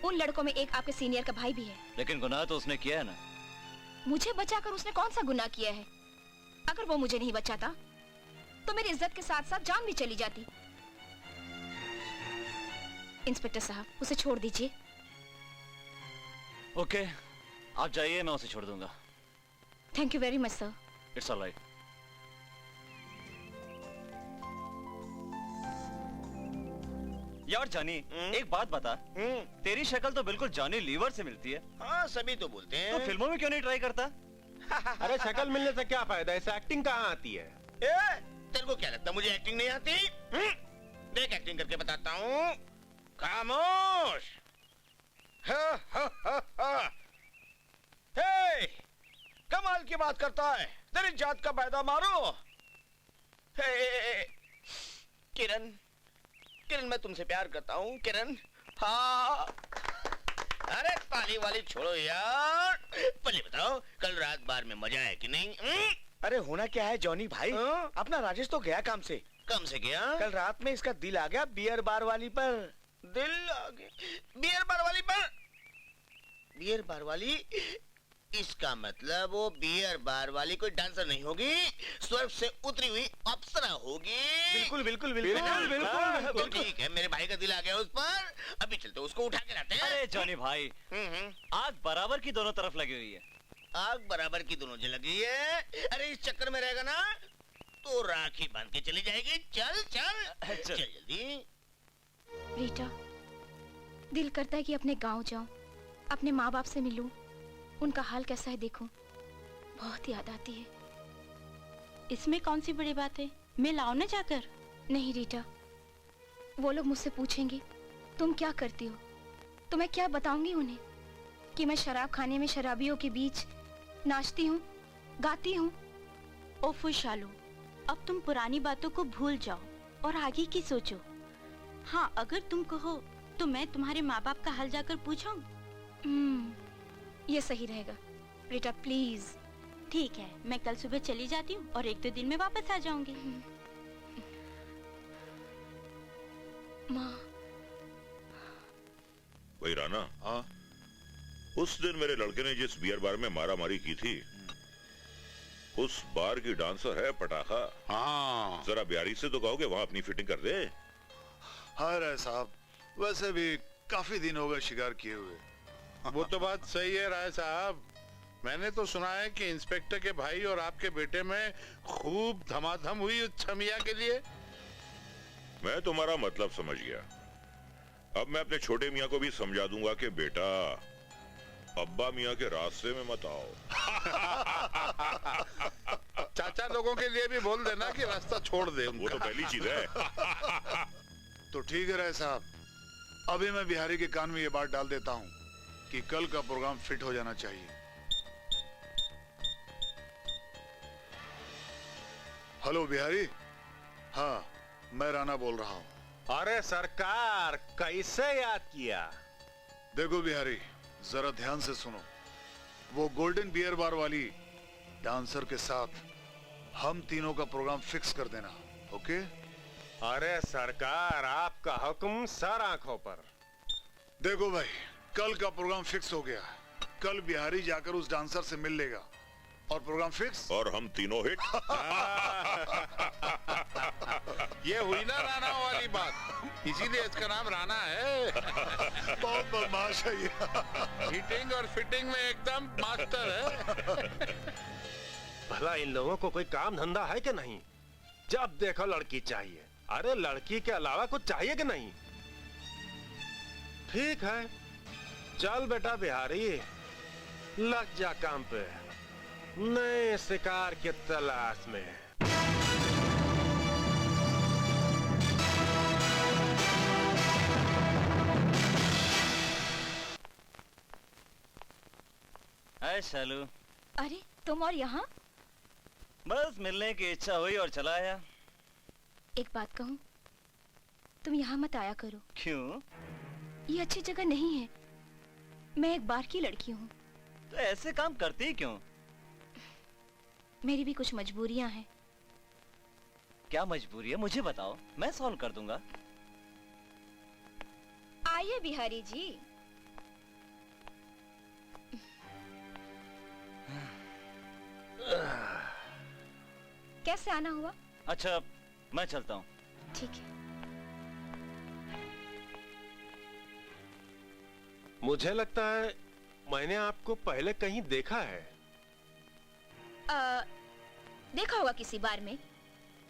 उन लड़कों में एक आपके सीनियर का भाई भी है। लेकिन गुनाह तो उसने किया है ना। मुझे बचाकर उसने कौन सा गुनाह किया है? अगर वो मुझे नहीं बचाता तो मेरी इज्जत के साथ साथ जान भी चली जाती। इंस्पेक्टर साहब, उसे छोड़ दीजिए। ओके, आप जाइए, मैं उसे छोड़ दूंगा। Thank you very much sir. It's all right. यार जॉनी, एक बात बता, तेरी शक्ल तो बिल्कुल जॉनी लीवर से मिलती है। हाँ, सभी तो बोलते हैं। तो फिल्मों में क्यों नहीं ट्राई करता? अरे शक्ल मिलने से क्या फायदा, ऐसे एक्टिंग कहाँ आती है? तेरे को क्या लगता मुझे एक्टिंग नहीं आती? देख एक्टिंग करके बताता हूँ। खामोश। हे, कमाल की बात करता है, तेरी जात का पैदा मारो। हे, किरण, किरण मैं तुमसे प्यार करता हूँ किरण। हाँ। अरे ताली वाली छोड़ो यार, पहले बताओ कल रात बार में मजा है कि नहीं? अरे होना क्या है जॉनी भाई, अपना राजेश तो गया काम से। कम से गया? कल रात में इसका दिल आ गया बियर बार वाली पर। दिल आ गया बियर बार वाली पर? बियर बार वाली? इसका मतलब वो बियर बार वाली कोई डांसर नहीं होगी, स्वर्ग से उतरी हुई अप्सरा होगी। बिल्कुल बिल्कुल बिल्कुल बिल्कुल। तो ठीक है, मेरे भाई का दिल आ गया उस पर, अभी चलते उसको उठा के लाते हैं। अरे जॉनी भाई, आग बराबर की दोनों तरफ लगी हुई है। आग बराबर की दोनों जल लगी है। अरे इस चक्कर में रहेगा ना तो राखी बांध के चली जाएगी। चल चल चल जल्दी। रीटा, दिल करता है कि अपने गांव जाऊं, अपने माँ बाप से मिलूं, उनका हाल कैसा है देखूं। बहुत याद आती है। इसमें कौन सी बड़ी बात है, मैं लाऊं ना जाकर? नहीं रीटा, वो लोग मुझसे पूछेंगे तुम क्या करती हो, तो मैं क्या बताऊंगी उन्हें कि मैं शराब खाने में शराबियों के बीच नाचती हूँ, गाती हूँ। ओफो शालू, अब तुम पुरानी बातों को भूल जाओ और आगे की सोचो। हाँ, अगर तुम कहो तो मैं तुम्हारे माँ बाप का हाल जाकर पूछूं? ये सही रहेगा रीटा, प्लीज। ठीक है, मैं कल सुबह चली जाती हूँ और 1-2 दिन में वापस आ जाऊंगी। माँ। वही राना, हाँ? उस दिन मेरे लड़के ने जिस बियर बार में मारा मारी की थी, उस बार की डांसर है पटाखा। हाँ। जरा बिहारी से तो कहोगे वहां अपनी फिटिंग कर दे। हाँ राय साहब, वैसे भी काफी दिन हो गए शिकार किए हुए। वो तो बात सही है राय साहब, मैंने तो सुना है कि इंस्पेक्टर के भाई और आपके बेटे में खूब धमाधम हुई उस छमिया के लिए। मैं तुम्हारा मतलब समझ गया। अब मैं अपने छोटे मियाँ को भी समझा दूंगा कि बेटा अब्बा मियाँ के रास्ते में मत आओ। चाचा लोगों के लिए भी बोल देना कि रास्ता छोड़ दे उनका। वो तो पहली चीज है। तो ठीक है राय साहब, अभी मैं बिहारी के कान में ये बात डाल देता हूँ कि कल का प्रोग्राम फिट हो जाना चाहिए। हेलो बिहारी। हाँ, मैं राणा बोल रहा हूँ। अरे सरकार, कैसे याद किया? देखो बिहारी, जरा ध्यान से सुनो। वो गोल्डन बियर बार वाली डांसर के साथ हम तीनों का प्रोग्राम फिक्स कर देना, ओके? अरे सरकार, आपका हुक्म सर आंखों पर। देखो भाई, कल का प्रोग्राम फिक्स हो गया। कल बिहारी जाकर उस डांसर से मिल लेगा और प्रोग्राम फिक्स। और हम तीनों हिट। ये हुई ना राणा वाली बात, इसीलिए इसका नाम राणा है। बहुत बदमाश है ये। हिटिंग और फिटिंग में एकदम मास्टर है। भला इन लोगों को कोई काम धंधा है कि नहीं? जब देखो लड़की चाहिए। अरे लड़की के अलावा कुछ चाहिए कि नहीं? ठीक है, चल बेटा बिहारी, लग जा काम पे, नए शिकार की तलाश में। हाय शालू। अरे तुम और यहाँ? बस मिलने की इच्छा हुई और चला आया। एक बात कहूँ, तुम यहाँ मत आया करो। क्यों? ये अच्छी जगह नहीं है। मैं एक बार की लड़की हूँ। तो ऐसे काम करती क्यों? मेरी भी कुछ मजबूरियाँ हैं। क्या मजबूरी है, मुझे बताओ, मैं सॉल्व कर दूंगा। आइए बिहारी जी। कैसे आना हुआ? अच्छा, मैं चलता हूँ। ठीक है। मुझे लगता है मैंने आपको पहले कहीं देखा है। देखा होगा किसी बार में।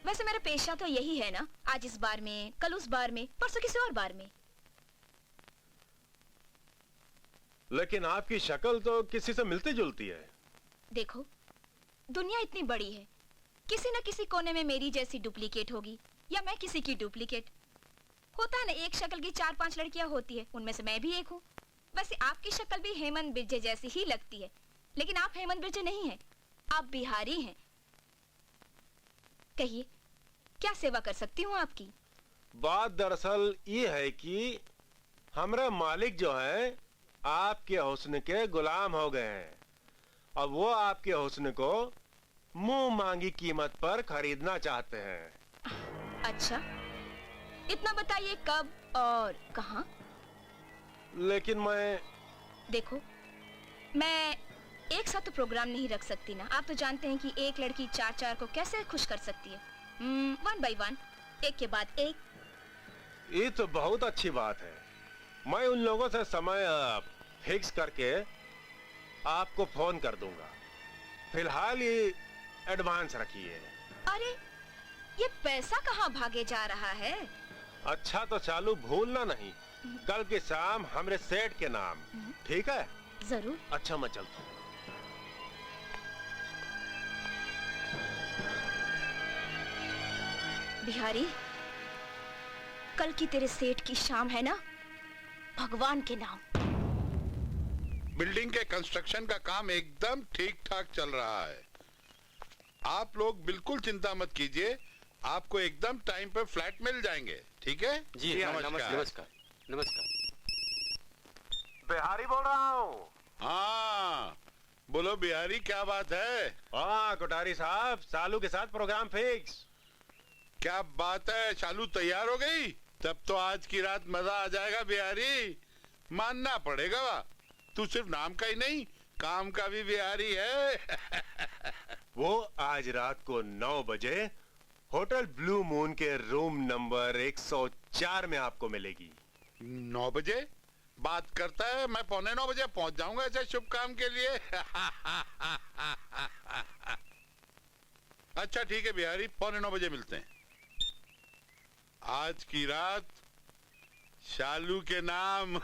वैसे मेरा पेशा तो यही है ना, आज इस बार में, कल उस बार में, परसों किसी और बार में। लेकिन आपकी शक्ल तो किसी से मिलती जुलती है। देखो, दुनिया इतनी बड़ी है, किसी न किसी कोने में मेरी जैसी डुप्लीकेट होगी या मैं किसी की डुप्लीकेट। होता है ना, एक शक्ल की 4-5 लड़कियां होती है, उनमें से मैं भी एक हूँ। वैसे आपकी शक्ल भी हेमंत बिरजे जैसी ही लगती है, लेकिन आप हेमंत बिरजे नहीं हैं, आप बिहारी हैं। कहिए, क्या सेवा कर सकती हूँ आपकी? बात दरअसल ये है कि हमारे मालिक जो है आपके हुस्न के गुलाम हो गए हैं, और वो आपके हुस्न को मुंह मांगी कीमत पर खरीदना चाहते हैं। अच्छा, इतना बताइए कब और कहाँ? लेकिन मैं... देखो, मैं एक साथ तो प्रोग्राम नहीं रख सकती ना। आप तो जानते हैं कि एक लड़की 4-4 को कैसे खुश कर सकती है। 1 by 1, एक के बाद एक। ये तो बहुत अच्छी बात है। मैं उन लोगों से समय फिक्स करके आपको फोन कर दूंगा। फिलहाल ये एडवांस रखिए। अरे, ये पैसा कहाँ भागे जा रहा है? अच्छा तो चालू भूलना नहीं, कल की शाम हमरे सेठ के नाम। ठीक है? जरूर। अच्छा, मैं चलता हूँ। बिहारी, कल की तेरे सेठ की शाम है ना, भगवान के नाम। बिल्डिंग के कंस्ट्रक्शन का काम एकदम ठीक ठाक चल रहा है। आप लोग बिल्कुल चिंता मत कीजिए, आपको एकदम टाइम पे फ्लैट मिल जाएंगे। ठीक है? जी, नमस्कार। नमस्कार। बिहारी बोल रहा हूँ। हाँ, बोलो बिहारी, क्या बात है? हाँ कोठारी साहब, सालू के साथ प्रोग्राम फिक्स। क्या बात है, शालू तैयार हो गई? तब तो आज की रात मजा आ जाएगा बिहारी, मानना पड़ेगा। तू सिर्फ नाम का ही नहीं, काम का भी बिहारी है। वो आज रात को 9 बजे होटल ब्लू मून के रूम नंबर 104 में आपको मिलेगी। 9 बजे बात करता है, मैं 8:45 बजे पहुंच जाऊंगा ऐसे शुभ काम के लिए। अच्छा ठीक है बिहारी, 8:45 बजे मिलते हैं। आज की रात शालू के नाम।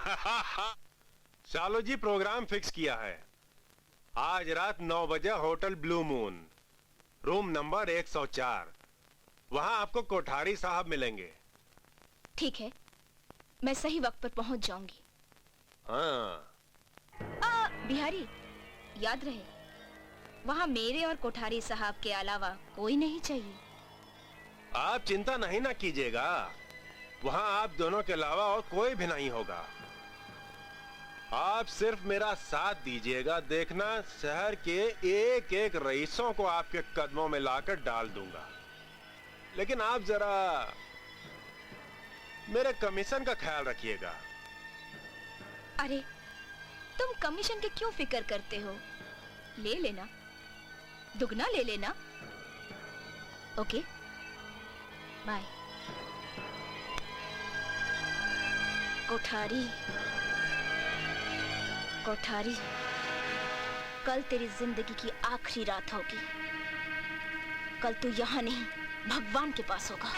शालू जी, प्रोग्राम फिक्स किया है। आज रात 9 बजे hotel blue moon, room number 104। वहां आपको कोठारी साहब मिलेंगे। ठीक है, मैं सही वक्त पर पहुंच जाऊंगी। हाँ। बिहारी, याद रहे, वहां मेरे और कोठारी साहब के अलावा कोई नहीं चाहिए। आप चिंता नहीं ना कीजिएगा, वहां आप दोनों के अलावा और कोई भी नहीं होगा। आप सिर्फ मेरा साथ दीजिएगा, देखना शहर के एक एक रईसों को आपके कदमों में लाकर डाल दूंगा। लेकिन आप जरा मेरे कमीशन का ख्याल रखिएगा। अरे, तुम कमीशन की क्यों फिक्र करते हो? ले लेना, दुगना ले लेना। Okay, bye. कोठारी, कोठारी, कल तेरी जिंदगी की आखिरी रात होगी। कल तू यहाँ नहीं, भगवान के पास होगा।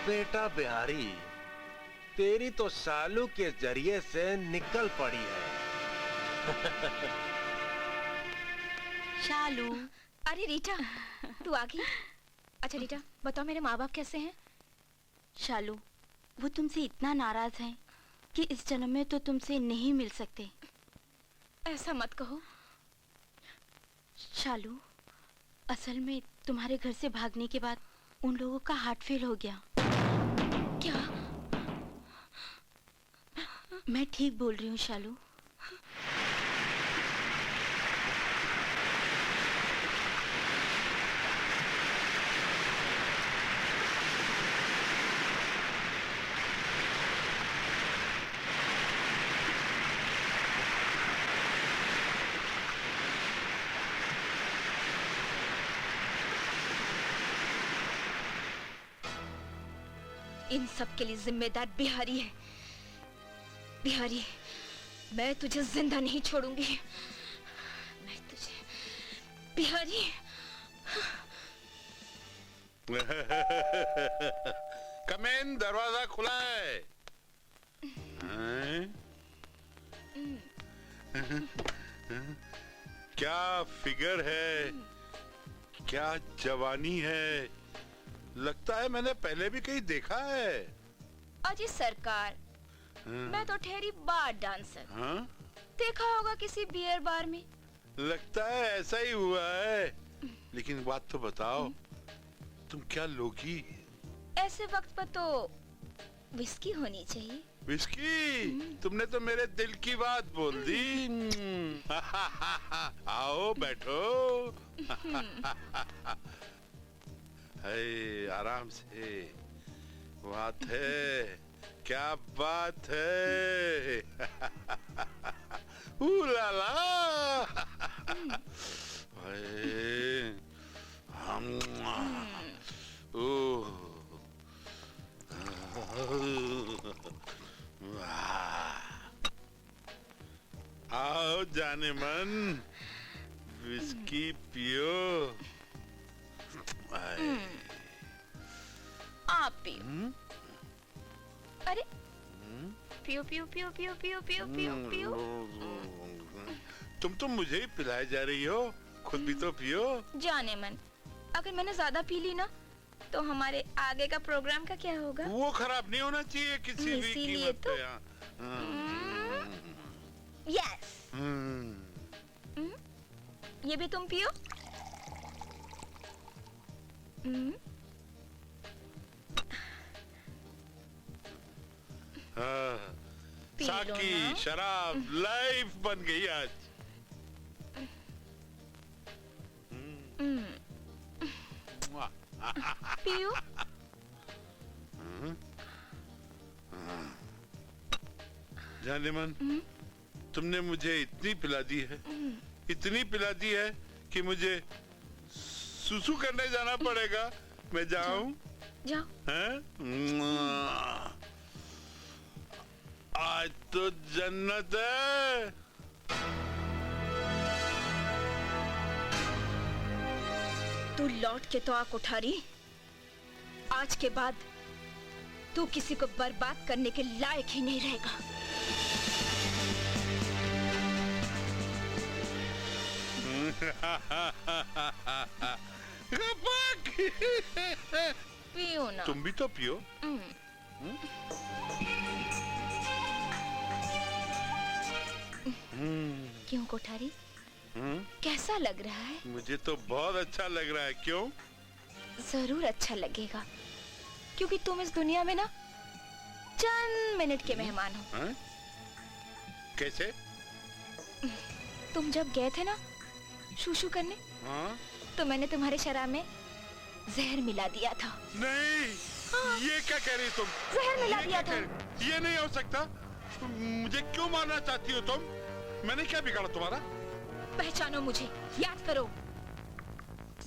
बेटा बिहारी, तेरी तो सालू के जरिए से निकल पड़ी है। शालू। अरे रीटा, तू आ गई? अच्छा रीटा, बताओ मेरे माँ बाप कैसे हैं? शालू, वो तुमसे इतना नाराज हैं कि इस जन्म में तो तुमसे नहीं मिल सकते। ऐसा मत कहो। शालू, असल में तुम्हारे घर से भागने के बाद उन लोगों का हार्ट फेल हो गया। क्या? मैं ठीक बोल रही हूँ शालू। इन सब के लिए जिम्मेदार बिहारी है। बिहारी, मैं तुझे जिंदा नहीं छोड़ूंगी। मैं तुझे बिहारी। कमेन, दरवाजा खुला है। क्या फिगर है, क्या जवानी है। लगता है मैंने पहले भी कहीं देखा है। अजी सरकार, मैं तो ठहरी बार डांसर। हाँ? देखा होगा किसी बियर बार में। लगता है ऐसा ही हुआ है। लेकिन बात तो बताओ, तुम क्या लोगी? ऐसे वक्त पर तो विस्की होनी चाहिए। विस्की? तुमने तो मेरे दिल की बात बोल दी। आओ बैठो। है, आराम से। बात है, क्या बात है। ला ला। आओ जाने मन, विस्की पियो। आप पियो। अरे पियो पियो पियो पियो पियो पियो पियो पियो। तुम तो मुझे ही पिलाए जा रही हो, खुद भी तो पियो। जाने मन, अगर मैंने ज्यादा पी ली ना तो हमारे आगे का प्रोग्राम का क्या होगा? वो खराब नहीं होना चाहिए किसी भी कीमत पे। यस। ये भी तुम पियो। साकी शराब लाइफ बन गई आज। पियो। जाने मन, तुमने मुझे इतनी पिला दी है, इतनी पिला दी है कि मुझे सुसु करने जाना पड़ेगा। मैं जाऊं? जाओ। आज तो जन्नत है। तू लौट के तो आंख उठा रही। आज के बाद तू किसी को बर्बाद करने के लायक ही नहीं रहेगा। पियो ना। तुम भी तो पियो। क्यों कोठारी, कैसा लग रहा है? मुझे तो बहुत अच्छा लग रहा है। क्यों? जरूर अच्छा लगेगा, क्योंकि तुम इस दुनिया में ना चंद मिनट के मेहमान हो। कैसे? तुम जब गए थे ना शूशू करने, तो मैंने तुम्हारे शराब में जहर मिला दिया था। नहीं। ये क्या कह रही तुम? जहर मिला दिया था। ये नहीं हो सकता। मुझे क्यों मारना चाहती हो तुम? मैंने क्या बिगाड़ा तुम्हारा? पहचानो मुझे, याद करो।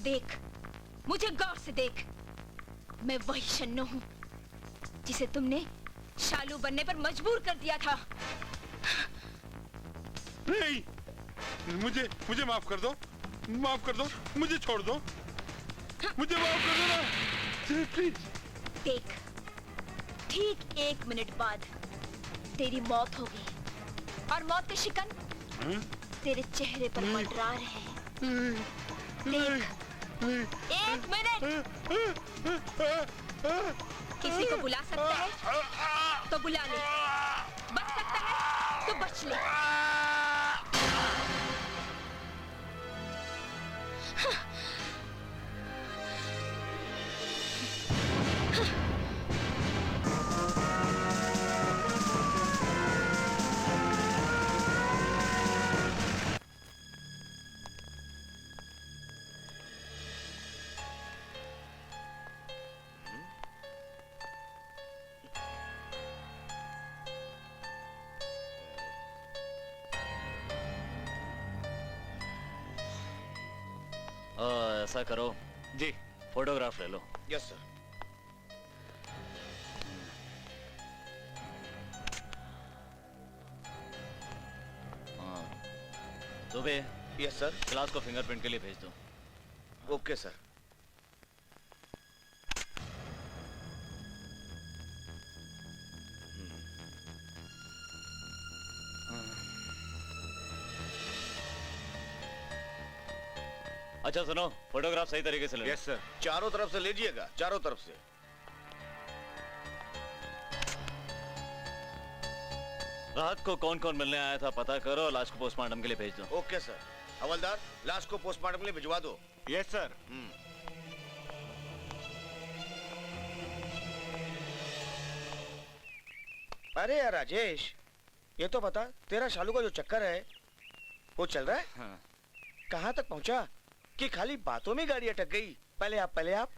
देख, मुझे गौर से देख। मैं वही शन्नो हूँ जिसे तुमने शालू बनने पर मजबूर कर दिया था। नहीं, मुझे माफ कर दो। माफ कर दो, मुझे छोड़ दो। मुझे माफ कर दो ना, प्लीज। देख, ठीक 1 मिनट बाद तेरी मौत होगी और मौत के शिकन तेरे चेहरे पर मंडरा रहे हैं। देख, 1 मिनट। किसी को बुला सकता है तो बुला ले, बच सकता है तो बच ले। ऐसा करो जी, फोटोग्राफ ले लो। Yes sir. Dubey, yes sir. Class को फिंगरप्रिंट के लिए भेज दो। Okay sir. अच्छा सुनो, फोटोग्राफ सही तरीके से ले। Yes sir. चारों तरफ से लीजिएगा, चारों तरफ से। रात को कौन कौन मिलने आया था पता करो और लाश को पोस्टमार्टम के लिए भेज दो। Okay sir. हवलदार, लाश को पोस्टमार्टम के लिए भिजवा दो। Yes sir. अरे यार राजेश, ये तो बता, तेरा शालू का जो चक्कर है वो चल रहा है? हाँ। कहाँ तक पहुँचा कि खाली बातों में गाड़ी अटक गई? पहले आप।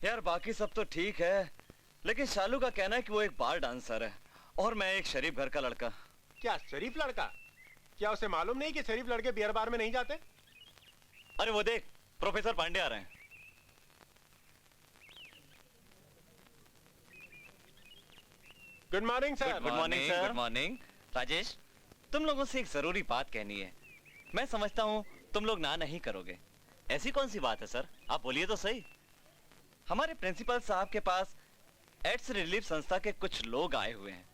यार बाकी सब तो ठीक है, लेकिन शालू का कहना है कि वो एक बार डांसर है और मैं एक शरीफ घर का लड़का। क्या शरीफ लड़का? क्या उसे मालूम नहीं कि शरीफ लड़के बियर बार में नहीं जाते? अरे वो देख, प्रोफेसर पांडे आ रहे हैं। Good morning sir. Good morning sir. Good morning. Rajesh, तुम लोगों से एक जरूरी बात कहनी है। मैं समझता हूँ तुम लोग ना नहीं करोगे। ऐसी कौन सी बात है सर, आप बोलिए तो सही। हमारे प्रिंसिपल साहब के पास एड्स रिलीफ संस्था के कुछ लोग आए हुए हैं।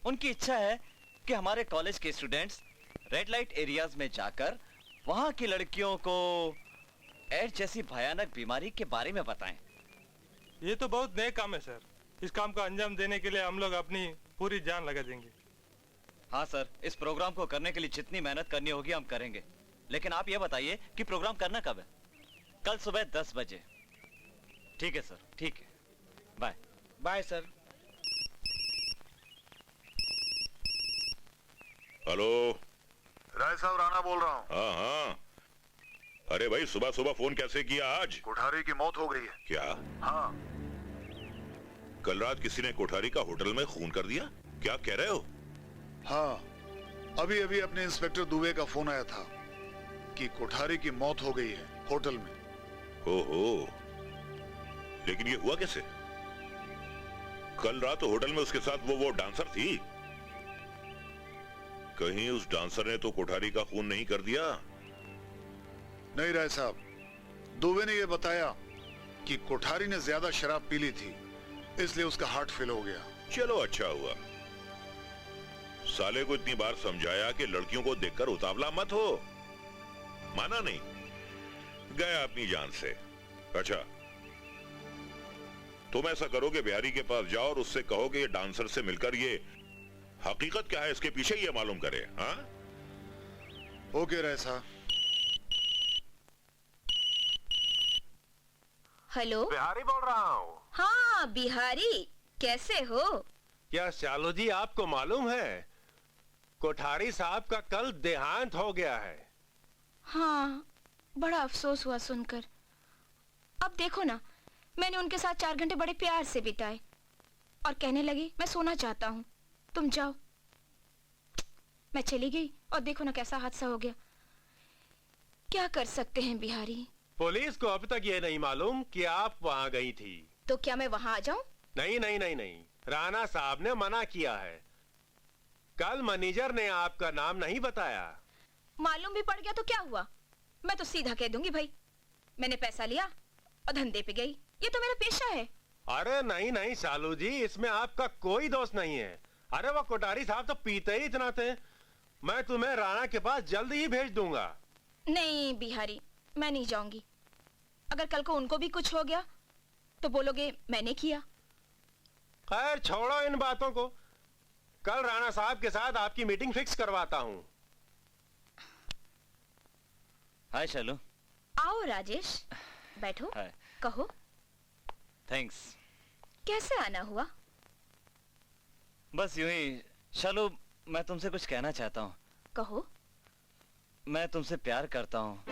उनकी इच्छा है कि हमारे कॉलेज के स्टूडेंट्स रेड लाइट एरियाज में जाकर वहां की लड़कियों को एड्स जैसी भयानक बीमारी के बारे में बताएं। ये तो बहुत नए काम है सर। इस काम को अंजाम देने के लिए हम लोग अपनी पूरी जान लगा देंगे। हाँ सर, इस प्रोग्राम को करने के लिए जितनी मेहनत करनी होगी हम करेंगे। लेकिन आप ये बताइए कि प्रोग्राम करना कब है? कल सुबह 10 बजे। ठीक है सर, ठीक है। Bye. Bye sir. Hello, Rai साहब, राणा बोल रहा हूँ। हाँ हाँ। अरे भाई, सुबह सुबह फोन कैसे किया आज? कोठारी की मौत हो गई है। क्या? हाँ। कल रात किसी ने कोठारी का होटल में खून कर दिया? क्या कह रहे हो? हाँ, अभी अभी अपने इंस्पेक्टर दुबे का फोन आया था कि कोठारी की मौत हो गई है होटल में। ओहो, लेकिन ये हुआ कैसे? कल रात तो होटल में उसके साथ वो डांसर थी। कहीं उस डांसर ने तो कोठारी का खून नहीं कर दिया? नहीं राय साहब, दुबे ने यह बताया कि कोठारी ने ज्यादा शराब पी ली थी, इसलिए उसका हार्ट फेल हो गया। चलो अच्छा हुआ। साले को इतनी बार समझाया कि लड़कियों को देखकर उतावला मत हो, माना नहीं, गया अपनी जान से। अच्छा, तुम ऐसा करो कि बिहारी के पास जाओ और उससे कहो कि ये डांसर से मिलकर ये हकीकत क्या है इसके पीछे ये मालूम करे। हाँ, ओके राय साहब। हेलो, बिहारी बोल रहा हूँ। हाँ बिहारी, कैसे हो? क्या शालू जी, आपको मालूम है कोठारी साहब का कल देहांत हो गया है? हाँ, बड़ा अफसोस हुआ सुनकर। अब देखो ना, मैंने उनके साथ 4 घंटे बड़े प्यार से बिताए और कहने लगी मैं सोना चाहता हूँ, तुम जाओ। मैं चली गई और देखो ना कैसा हादसा हो गया। क्या कर सकते हैं बिहारी? पुलिस को अब तक ये नहीं मालूम कि आप वहाँ गई थी। तो क्या मैं वहाँ आ जाऊं? नहीं नहीं नहीं नहीं, राणा साहब ने मना किया है। कल मैनेजर ने आपका नाम नहीं बताया। मालूम भी पड़ गया तो क्या हुआ? मैं तो सीधा कह दूंगी भाई, मैंने पैसा लिया और धंधे पे गई, ये तो मेरा पेशा है। अरे नहीं नहीं शालू जी, इसमें आपका कोई दोष नहीं है। अरे वो कोठारी साहब तो पीते ही इतना थे। मैं तुम्हें राणा के पास जल्द ही भेज दूंगा। नहीं बिहारी, मैं नहीं जाऊंगी। अगर कल को उनको भी कुछ हो गया तो बोलोगे मैंने किया। खैर छोड़ो इन बातों को, कल राणा साहब के साथ आपकी मीटिंग फिक्स करवाता हूँ। हाय शालू। आओ राजेश, बैठो। हाय। कहो थैंक्स। कैसे आना हुआ? बस यूं ही शालू, मैं तुमसे कुछ कहना चाहता हूँ। कहो। मैं तुमसे प्यार करता हूँ,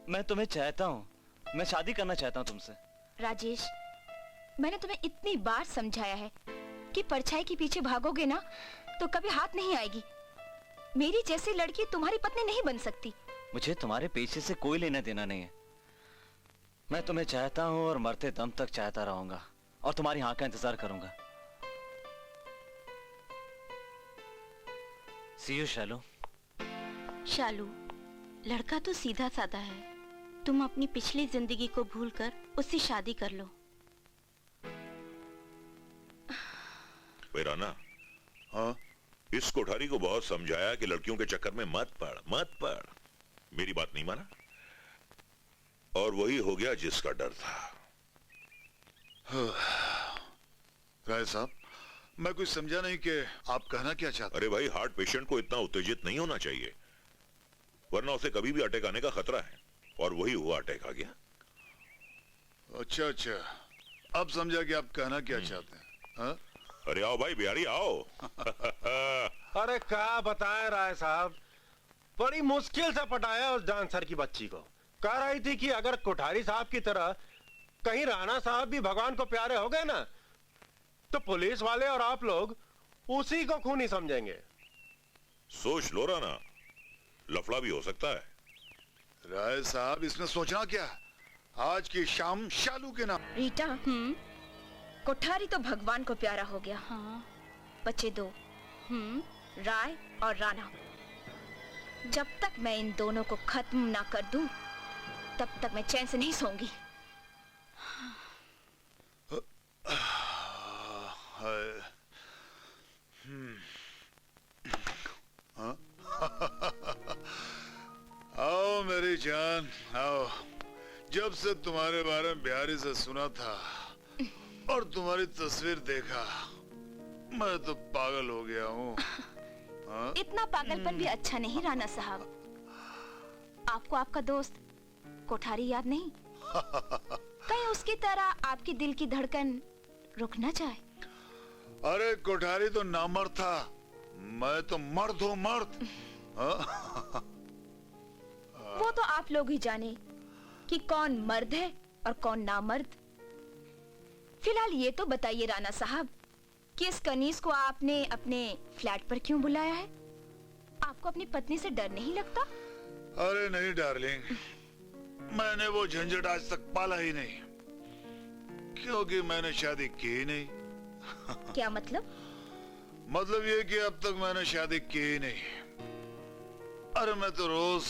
मैं तुम्हें चाहता हूँ, मैं शादी करना चाहता हूँ तुमसे। राजेश, मैंने तुम्हें इतनी बार समझाया है कि परछाई के पीछे भागोगे ना तो कभी हाथ नहीं आएगी। मेरी जैसी लड़की तुम्हारी पत्नी नहीं बन सकती। मुझे तुम्हारे पीछे से कोई लेना देना नहीं है। मैं तुम्हें चाहता हूँ और मरते दम तक चाहता रहूंगा और तुम्हारी हाँ का इंतजार करूंगा। सी यू शालू। शालू, लड़का तो सीधा साधा है। तुम अपनी पिछली जिंदगी को भूलकर उससे शादी कर लो। राना, हाँ? इस कोठारी को बहुत समझाया कि लड़कियों के चक्कर में मत पड़। मेरी बात नहीं माना और वही हो गया जिसका डर था। राय साहब, मैं कुछ समझा नहीं कि आप कहना क्या चाहते। अरे भाई, हार्ट पेशेंट को इतना उत्तेजित नहीं होना चाहिए, वरना उसे कभी भी अटैक आने का खतरा है। और वही हुआ, अटैक आ गया। अच्छा, अब समझा कि आप कहना क्या चाहते हैं। हाँ? अरे आओ भाई बिहारी, आओ। अरे क्या बताएं राय साहब, बड़ी मुश्किल से पटाया उस डांसर की बच्ची को। कह रही थी कि अगर कोठारी साहब की तरह कहीं राणा साहब भी भगवान को प्यारे हो गए ना, तो पुलिस वाले और आप लोग उसी को खूनी समझेंगे। सोच लो राना, लफड़ा भी हो सकता है। राय साहब, इसमें सोचना क्या है? आज की शाम शालू के नाम। रीटा, कोठारी तो भगवान को प्यारा हो गया। हाँ। बच्चे दो, राय और राणा। जब तक मैं इन दोनों को खत्म ना कर दूं, तब तक मैं चैन से नहीं सोऊंगी। आओ मेरी जान, आओ। जब से तुम्हारे बारे में बिहारी से सुना था और तुम्हारी तस्वीर देखा, मैं तो पागल हो गया हूँ। इतना पागलपन भी अच्छा नहीं राणा साहब। आपको आपका दोस्त कोठारी याद नहीं? कहीं उसकी तरह आपकी दिल की धड़कन रुक ना जाए। अरे कोठारी तो नामर्द था, मैं तो मर्द हूँ, मर्द। वो तो आप लोग ही जाने कि कौन मर्द है और कौन नामर्द। फिलहाल ये तो बताइए राणा साहब कि इस कनीज को आपने अपने फ्लैट पर क्यों बुलाया है? आपको अपनी पत्नी से डर नहीं लगता? अरे नहीं डार्लिंग, मैंने वो झंझट आज तक पाला ही नहीं, क्योंकि मैंने शादी की ही नहीं। क्या मतलब? मतलब ये कि अब तक मैंने शादी की ही नहीं। अरे मैं तो रोज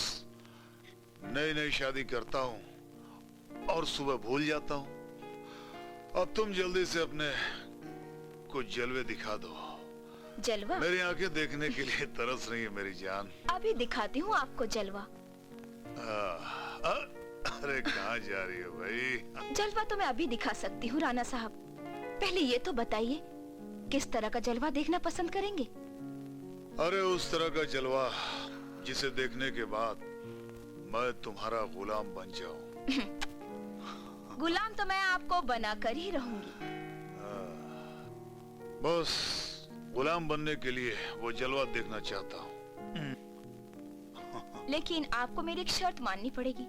नई नई शादी करता हूँ और सुबह भूल जाता हूँ। अब तुम जल्दी से अपने कुछ जलवे दिखा दो। जलवा? मेरी आंखें देखने के लिए तरस रही है मेरी जान। अभी दिखाती हूँ आपको जलवा। अरे कहाँ जा रही हो भाई? जलवा तो मैं अभी दिखा सकती हूँ राणा साहब। पहले ये तो बताइए किस तरह का जलवा देखना पसंद करेंगे? अरे उस तरह का जलवा जिसे देखने के बाद मैं तुम्हारा गुलाम बन जाऊं। गुलाम तो मैं आपको बनाकर ही रहूंगी। बस गुलाम बनने के लिए वो जलवा देखना चाहता हूँ। लेकिन आपको मेरी एक शर्त माननी पड़ेगी।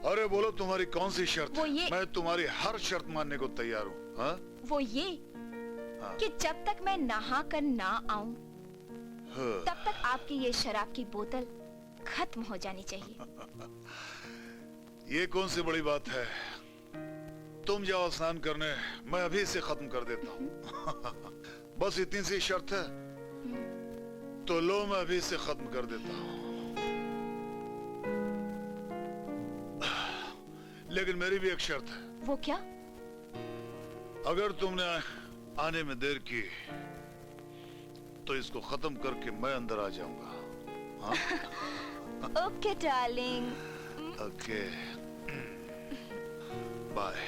अरे बोलो, तुम्हारी कौन सी शर्त? वो ये, मैं तुम्हारी हर शर्त मानने को तैयार हूँ। हाँ? वो ये कि जब तक मैं नहा कर ना आऊं, तब तक आपकी ये शराब की बोतल खत्म हो जानी चाहिए। ये कौन सी बड़ी बात है? तुम जाओ स्नान करने, मैं अभी इसे खत्म कर देता हूँ। बस इतनी सी शर्त है तो लो, मैं अभी इसे खत्म कर देता हूँ। लेकिन मेरी भी एक शर्त है। वो क्या? अगर तुमने आने में देर की तो इसको खत्म करके मैं अंदर आ जाऊंगा। हाँ? Okay darling. Okay, bye.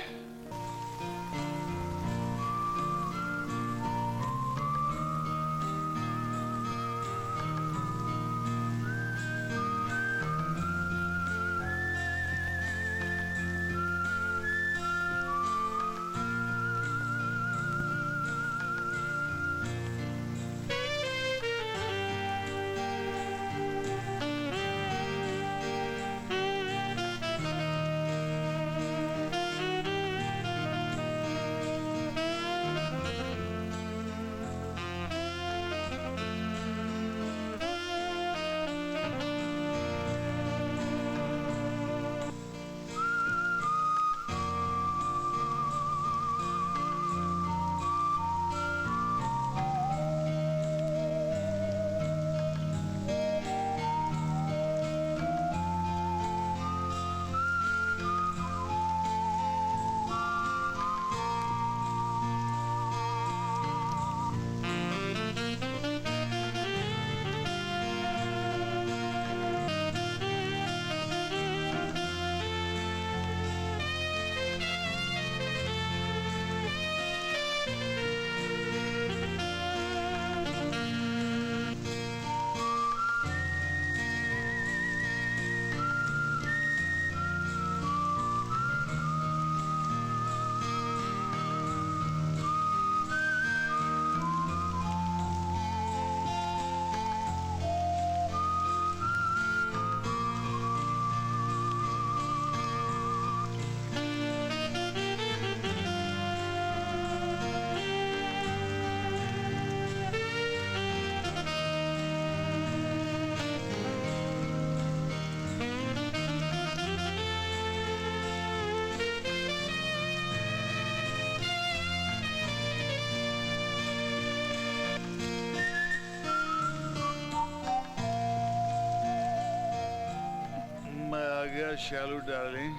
Shalu darling,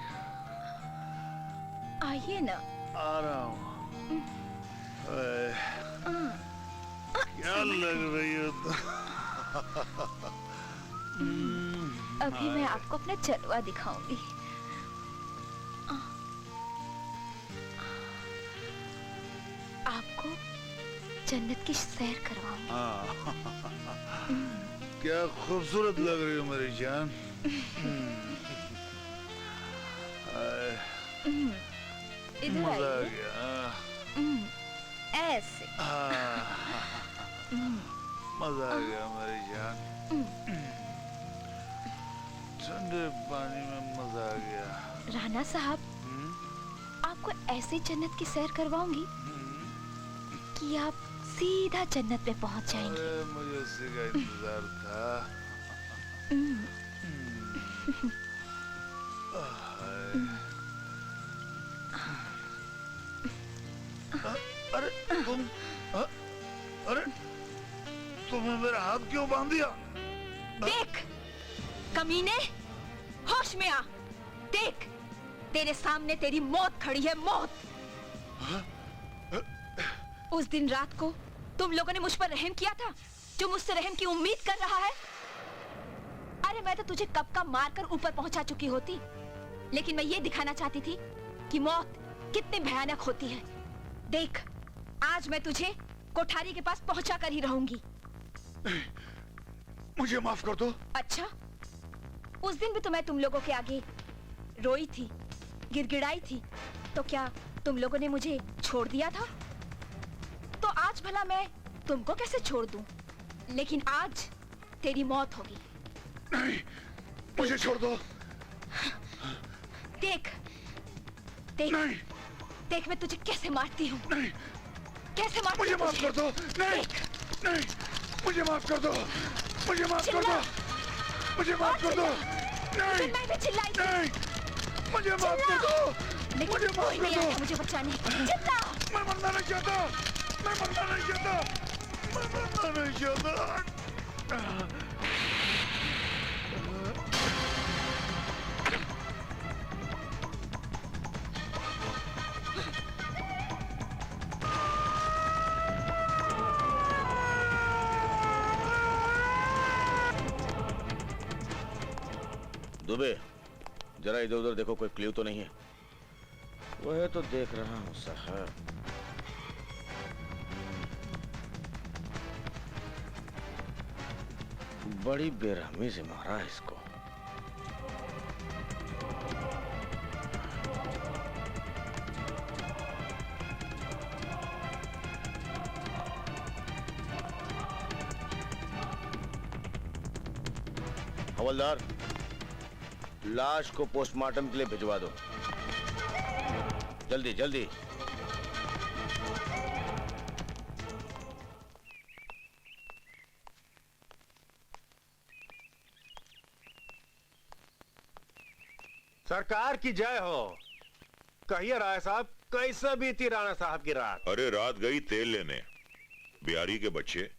आइए ना। आ रहा हूँ। क्या लग रही हो तुम? अभी मैं आपको अपना जलवा दिखाऊंगी। आपको जन्नत की सैर करवाऊंगी। क्या खूबसूरत लग रही हो मेरी जान। इधर मजा आ आइए। गया। ऐसे। मजा आ गया मेरी जान। ठंडे पानी में मजा आ गया। राणा साहब, आपको ऐसी जन्नत की सैर करवाऊंगी कि आप सीधा जन्नत पे पहुंच जाएंगे। अरे मुझे उसी का इंतजार था। अरे तुम, अरे तुमने मेरा हाथ क्यों बांध दिया? देख कमीने, होश में आ। देख, तेरे सामने तेरी मौत खड़ी है, मौत। उस दिन रात को तुम लोगों ने मुझ पर रहम किया था, जो मुझसे रहम की उम्मीद कर रहा है। अरे मैं तो तुझे कब का मारकर ऊपर पहुंचा चुकी होती, लेकिन मैं ये दिखाना चाहती थी कि मौत कितनी भयानक होती है। देख, आज मैं तुझे कोठारी के पास पहुंचा कर ही रहूंगी। मुझे माफ कर दो। अच्छा, उस दिन भी तो मैं तुम लोगों के आगे रोई थी, गिड़गिड़ाई थी, तो क्या तुम लोगों ने मुझे छोड़ दिया था? तो आज भला मैं तुमको कैसे छोड़ दूं? लेकिन आज तेरी मौत होगी। नहीं, मुझे छोड़ दो। देख, देख, नहीं, देख मैं तुझे कैसे मारती हूँ। नहीं, कैसे मारती मुझे हूँ माफ कर दो। नहीं, नहीं, मुझे माफ कर दो। मुझे माफ कर दो। मुझे माफ कर दो। नहीं, मैं भी चिल्लाई थी। नहीं, मुझे माफ कर दो। लेकिन मुझे माफ कोई कर नहीं दो। आया मुझे बचाने। चिल्ला। मैं मरना नहीं चाहता। मैं मरना नहीं चाहता। मैं मरना नहीं चाहता। दुबे, जरा इधर उधर देखो, कोई क्ल्यू तो नहीं है। वह तो देख रहा हूं साहब। बड़ी बेरहमी से मारा है इसको। हवलदार, लाश को पोस्टमार्टम के लिए भिजवा दो। जल्दी जल्दी। सरकार की जय हो। कहिए राय साहब, कैसे बीती राणा साहब की रात? अरे रात गई तेल लेने। बिहारी के बच्चे,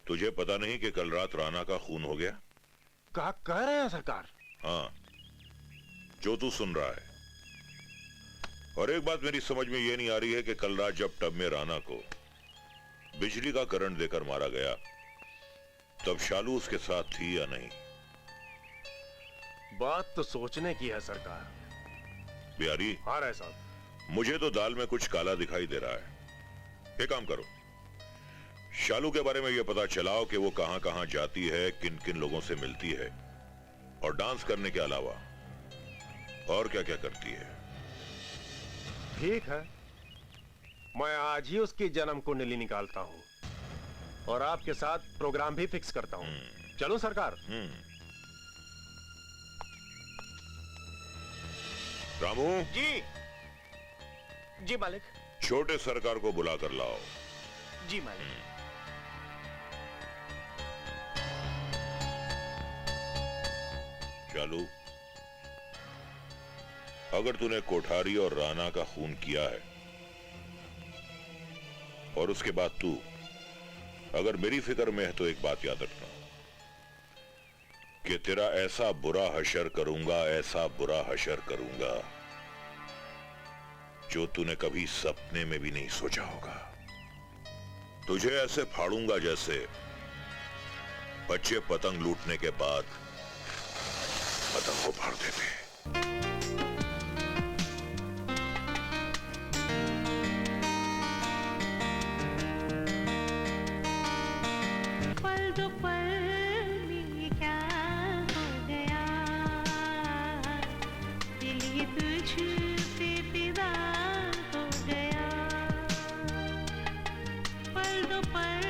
तुझे पता नहीं कि कल रात राणा का खून हो गया? क्या कह रहे हैं सरकार? हाँ, जो तू सुन रहा है। और एक बात मेरी समझ में ये नहीं आ रही है कि कल रात जब टब में राणा को बिजली का करंट देकर मारा गया, तब शालू उसके साथ थी या नहीं? बात तो सोचने की है सरकार। बिहारी। हाँ राय साहब, मुझे तो दाल में कुछ काला दिखाई दे रहा है। एक काम करो, शालू के बारे में यह पता चलाओ कि वो कहां कहां जाती है, किन किन लोगों से मिलती है, और डांस करने के अलावा और क्या क्या करती है। ठीक है, मैं आज ही उसकी जन्म कुंडली निकालता हूं और आपके साथ प्रोग्राम भी फिक्स करता हूं। चलो सरकार। रामू। जी जी मालिक। छोटे सरकार को बुला कर लाओ। जी मालिक। शालू, अगर तूने कोठारी और राणा का खून किया है और उसके बाद तू अगर मेरी फिक्र में है, तो एक बात याद रखना, कि तेरा ऐसा बुरा हशर करूंगा, ऐसा बुरा हशर करूंगा जो तूने कभी सपने में भी नहीं सोचा होगा। तुझे ऐसे फाड़ूंगा जैसे बच्चे पतंग लूटने के बाद पतंग को फाड़ देते। पल दो पल में क्या हो गया, दिल ये तुझ पे फिदा हो गया। पल दो पल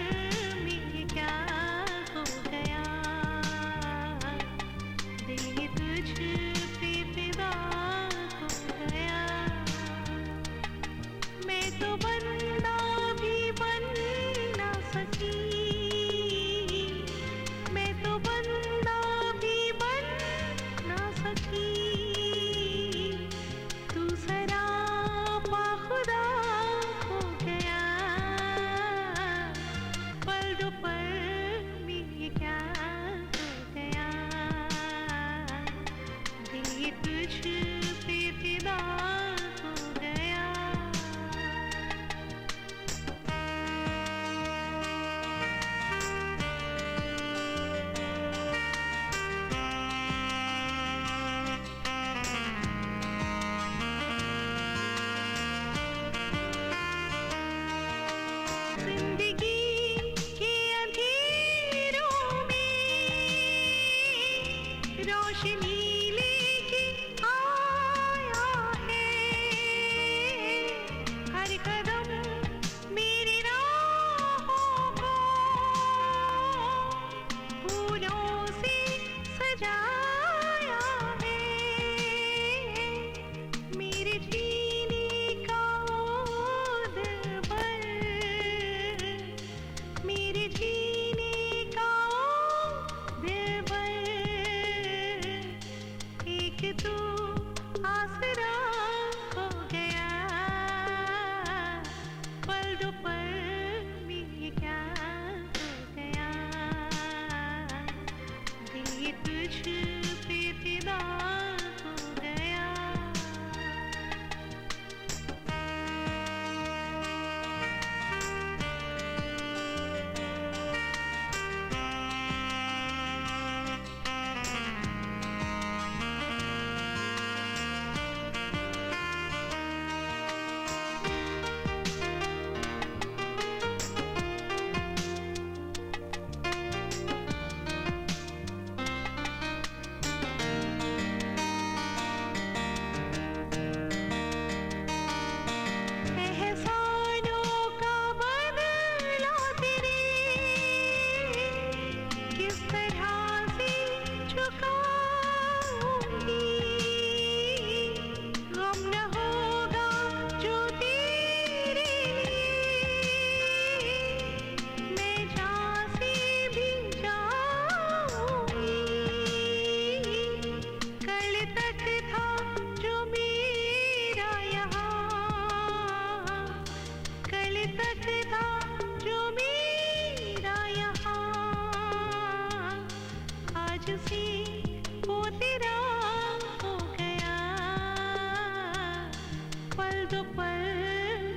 में क्या हो गया, दिल ये तुझ पे फिदा हो गया। मैं तो बंदा भी बन ना सकी, मैं तो बंदा भी बन ना सकी। तू सरापा खुदा हो गया, पल दो पल में क्या हो गया, दिल ये तुझ पे फिदा हो गया। जिंदगी के अंधेरों में रोशनी लेके आया है। हर कदम मेरी राहों को फूलों से सजाया है। मेरे जीने का दिलबर, मेरे जीने का दिलबर, एक तू आसरा हो गया। पल दो पल में क्या हो गया, दिल ये तुझ पे फिदा हो गया। एहसानों का बदला तेरे किस तरह से चुकाऊंगी। गम न होगा जो तेरे लिए, मैं जहाँ से भी जाऊंगी। कल तक था जो मेरा यहाँ, कल तक था जो मेरा यहाँ, आज से वो तेरा हो गया। पल दो पल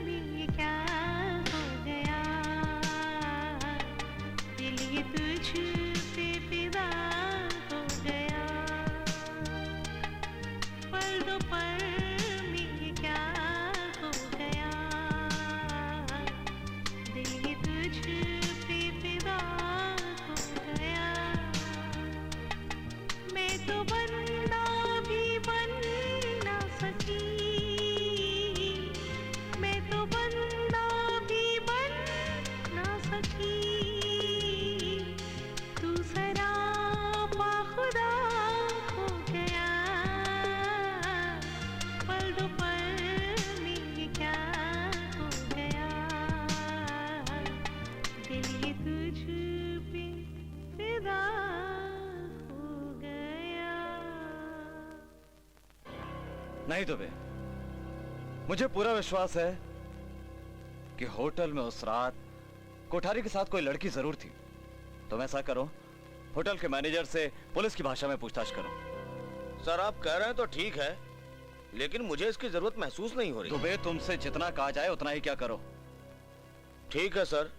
में क्या हो गया, दिल ये तुझ पे फिदा हो गया। पल दो पल में क्या हो गया, दिल ये तुझ पे फिदा हो गया। मैं तो बंदा भी बन ना सकी, मैं तो बंदा भी बन ना सकी। तू सरापा खुदा हो गया, पल दो पल में क्या हो गया, दिल ये तुझ पे फिदा हो गया। नहीं दुबे, मुझे पूरा विश्वास है कि होटल में उस रात कोठारी के साथ कोई लड़की जरूर थी। तुम ऐसा करो, होटल के मैनेजर से पुलिस की भाषा में पूछताछ करो। सर आप कह रहे हैं तो ठीक है, लेकिन मुझे इसकी जरूरत महसूस नहीं हो रही। दुबे तुमसे जितना कहा जाए उतना ही क्या करो। ठीक है सर,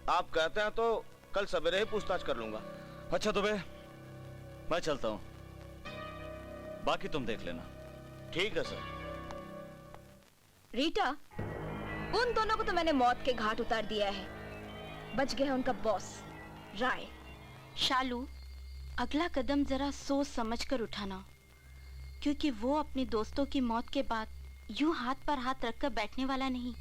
आप कहते हैं तो कल सवेरे ही पूछताछ कर लूंगा। अच्छा दुबे, मैं चलता हूँ, बाकी तुम देख लेना। ठीक है सर। रीटा, उन दोनों को तो मैंने मौत के घाट उतार दिया है। बच गया उनका बॉस राय। शालू, अगला कदम जरा सोच समझकर उठाना, क्योंकि वो अपने दोस्तों की मौत के बाद यूं हाथ पर हाथ रखकर बैठने वाला नहीं।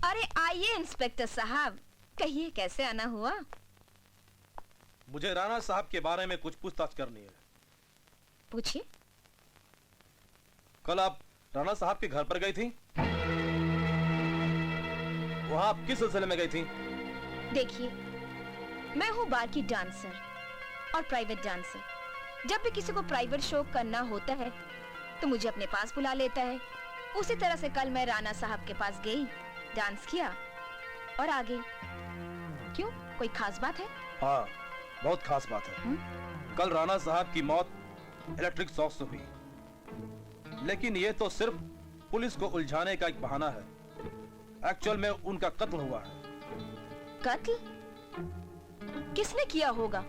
अरे आइए इंस्पेक्टर साहब, कहिए कैसे आना हुआ? मुझे राणा साहब के बारे में कुछ पूछताछ करनी है। पूछिए। कल आप राणा साहब के घर पर गई थी, वहां आप किस सिलसिले में गई थी? देखिए, मैं हूँ बार की डांसर और प्राइवेट डांसर। जब भी किसी को प्राइवेट शो करना होता है तो मुझे अपने पास बुला लेता है। उसी तरह से कल मैं राणा साहब के पास गई, डांस किया और आ गई। क्यों, कोई खास बात है? हाँ, बहुत खास बात है। कल राणा साहब की मौत इलेक्ट्रिक शॉक से हुई, लेकिन ये तो सिर्फ पुलिस को उलझाने का एक बहाना है। एक्चुअल में उनका कत्ल हुआ है। कत्ल? किसने किया होगा?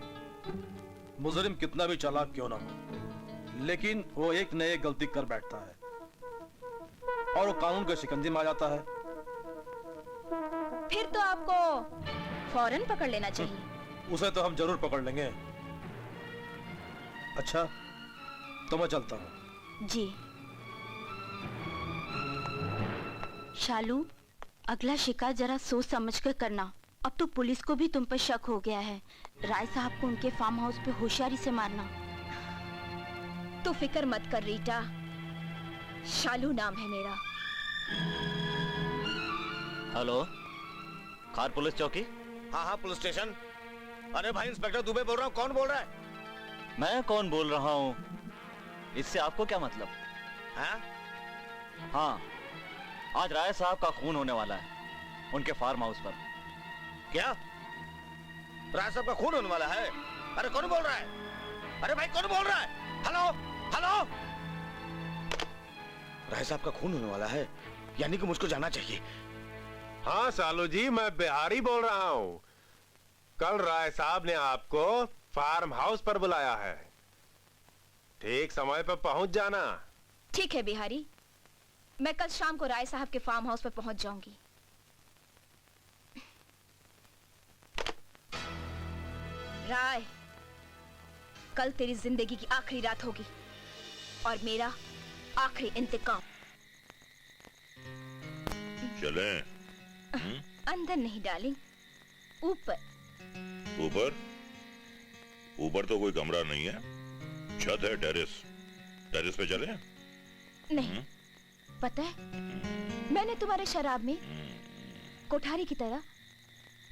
मुजरिम कितना भी चालाक क्यों ना हो, लेकिन वो एक न एक गलती कर बैठता है और वो कानून के शिकंजे में आ जाता है। फिर तो आपको फौरन पकड़ लेना चाहिए। उसे तो हम जरूर पकड़ लेंगे। अच्छा, तो मैं चलता हूँ। जी। शालू, अगला शिकार जरा सोच समझ कर करना। अब तो पुलिस को भी तुम पर शक हो गया है। राय साहब को उनके फार्म हाउस पे होशियारी से मारना। तू फिक्र मत कर रीटा, शालू नाम है मेरा। हेलो, खार पुलिस चौकी? हाँ हाँ, पुलिस स्टेशन। अरे भाई, इंस्पेक्टर दुबे बोल रहा हूँ। कौन बोल रहा है? मैं कौन बोल रहा हूँ, इससे आपको क्या मतलब? हाँ? हाँ, आज राय साहब का खून होने वाला है उनके फार्म हाउस पर। क्या? राय साहब का खून होने वाला है? अरे कौन बोल रहा है? अरे भाई, कौन बोल रहा है? हेलो हेलो, राय साहब का खून होने वाला है, यानी कि मुझको जाना चाहिए। हाँ सालू जी, मैं बिहारी बोल रहा हूँ। कल राय साहब ने आपको फार्म हाउस पर बुलाया है, ठीक समय पर पहुंच जाना। ठीक है बिहारी, मैं कल शाम को राय साहब के फार्म हाउस पर पहुंच जाऊंगी। राय, कल तेरी जिंदगी की आखिरी रात होगी और मेरा आखिरी इंतकाम। चलें? अंदर नहीं डार्लिंग, ऊपर। ऊपर? ऊपर तो कोई कमरा नहीं है, छत है, टेरेस। टेरेस पे चलें? नहीं, पता है मैंने तुम्हारे शराब में कोठारी की तरह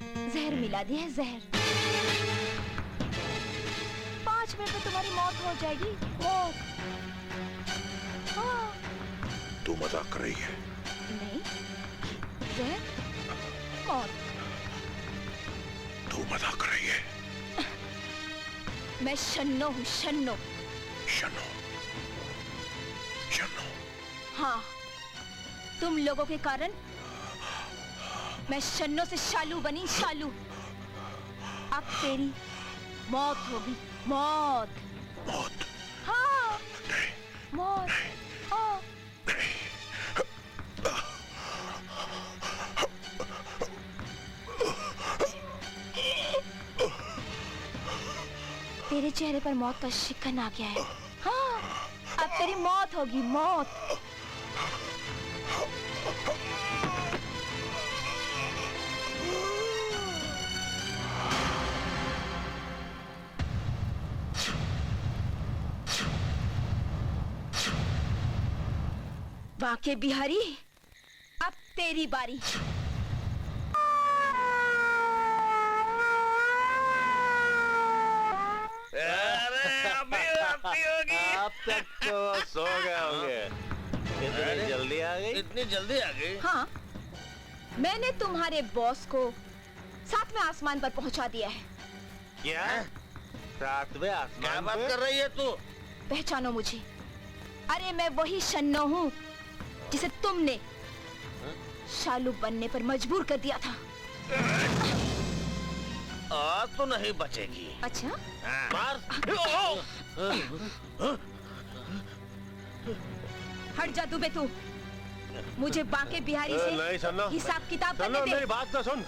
जहर मिला दिया है, जहर। 5 मिनट में तुम्हारी मौत हो जाएगी, मौत। हाँ। तू मजाक कर रही है? नहीं, जहर, मौत। तू मजाक कर रही है? मैं शन्नो हूँ, शन्नो। शन्नो? शन्नो? हाँ, तुम लोगों के कारण मैं शन्नो से शालू बनी, शालू। अब तेरी मौत होगी, मौत। मौत? हाँ, नहीं, मौत। नहीं, हाँ। नहीं। तेरे चेहरे पर मौत का शिकन आ गया है। हाँ, अब तेरी मौत होगी, मौत। बाके बिहारी, अब तेरी बारी। अब तक तो सो गए होंगे। इतनी जल्दी आ गई? इतनी जल्दी आ गई? हाँ, मैंने तुम्हारे बॉस को 7वें आसमान पर पहुंचा दिया है। क्या? सातवें क्या आसमान बात पे? कर रही है तू? पहचानो मुझे। अरे मैं वही शन्नो हूँ जिसे तुमने शालू बनने पर मजबूर कर दिया था। आज तो नहीं बचेगी। अच्छा? मार। हट जा दुबे तू। मुझे बांके बिहारी नहीं से सन्नो, हिसाब किताब सन्नो करने मेरी दे। बात तो सुन।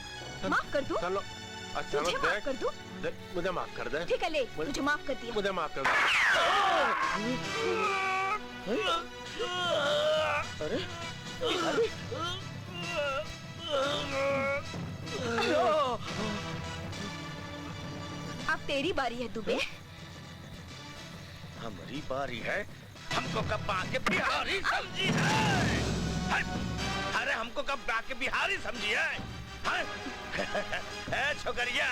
माफ कर दूं? सन्नो, अच्छा तुझे माफ कर दूं? मुझे माफ कर दे। ठीक है ले, तुझे माफ कर दिया। मुझे माफ कर दे। अरे अब तेरी बारी है दुबे। हमारी बारी है। हमको कब बांके बिहारी समझी है? अरे हमको कब बांके बिहारी समझी है? ए छोकरिया,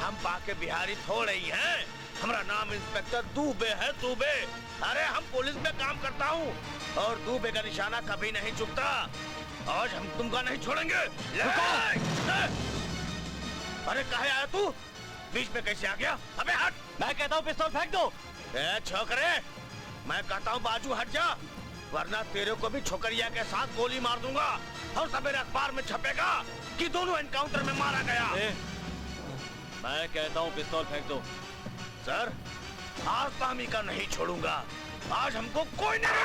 हम बांके बिहारी थोड़े ही हैं। हमारा नाम इंस्पेक्टर दुबे है, दुबे। अरे हम पुलिस में काम करता हूँ और दुबे का निशाना कभी नहीं चुकता। आज हम तुमको नहीं छोड़ेंगे। अरे कहाँ आया तू? बीच में कैसे आ गया? अबे हट! मैं कहता हूँ पिस्तौल फेंक दो। ए छोकरे, मैं कहता हूँ बाजू हट जा, वरना तेरे को भी छोकरिया के साथ गोली मार दूंगा और सवेरे अखबार में छपेगा कि दोनों एनकाउंटर में मारा गया। मैं कहता हूँ पिस्तौल फेंक दो। सर, आज तो हम का नहीं छोड़ूंगा। आज हमको कोई नहीं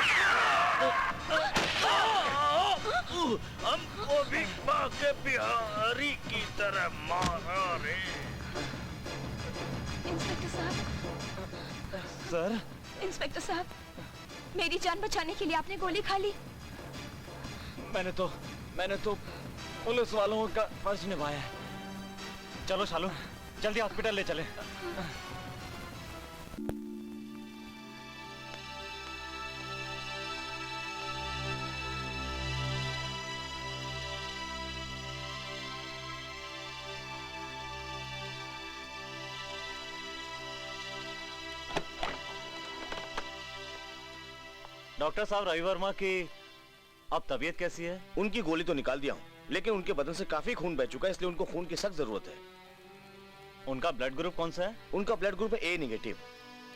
हमको भी बांके बिहारी की तरह मारा रे। इंस्पेक्टर साहब। सर। इंस्पेक्टर साहब, मेरी जान बचाने के लिए आपने गोली खा ली। मैंने तो पुलिस वालों का फर्ज निभाया है। चलो शालू, जल्दी हॉस्पिटल ले चले। डॉक्टर साहब, रवि वर्मा की अब तबीयत कैसी है? उनकी गोली तो निकाल दिया हूँ, लेकिन उनके बदन से काफी खून बह चुका है, इसलिए उनको खून की सख्त जरूरत है। उनका ब्लड ग्रुप कौन सा है? उनका ब्लड ग्रुप है ए नेगेटिव।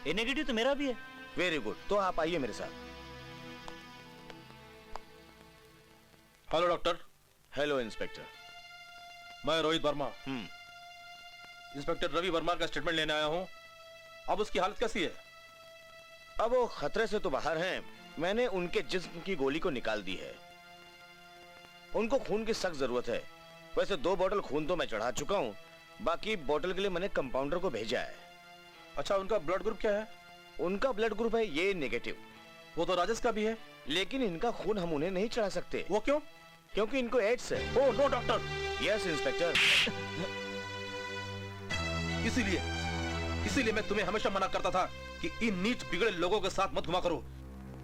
ए नेगेटिव तो मेरा भी है। वेरी गुड, तो आप आइए मेरे साथ। Hello doctor. Hello inspector. मैं रोहित वर्मा। इंस्पेक्टर रवि वर्मा का स्टेटमेंट लेने आया हूँ। अब उसकी हालत कैसी है? अब वो खतरे से तो बाहर हैं। मैंने उनके जिस्म की गोली को निकाल दी है। उनको खून की सख्त जरूरत है। वैसे 2 बोतल खून तो मैं चढ़ा चुका हूँ, बाकी बोतल के लिए मैंने कंपाउंडर को भेजा है। अच्छा, उनका ब्लड ग्रुप क्या है? उनका ब्लड ग्रुप है ये नेगेटिव। वो तो राजेश का भी है। लेकिन इनका खून हम उन्हें नहीं चढ़ा सकते। वो क्यों? क्योंकि इनको एड्स है। Oh no doctor. Yes inspector. इसीलिए मैं तुम्हें हमेशा मना करता था कि इन नीच बिगड़े लोगों के साथ मत घुमा करो,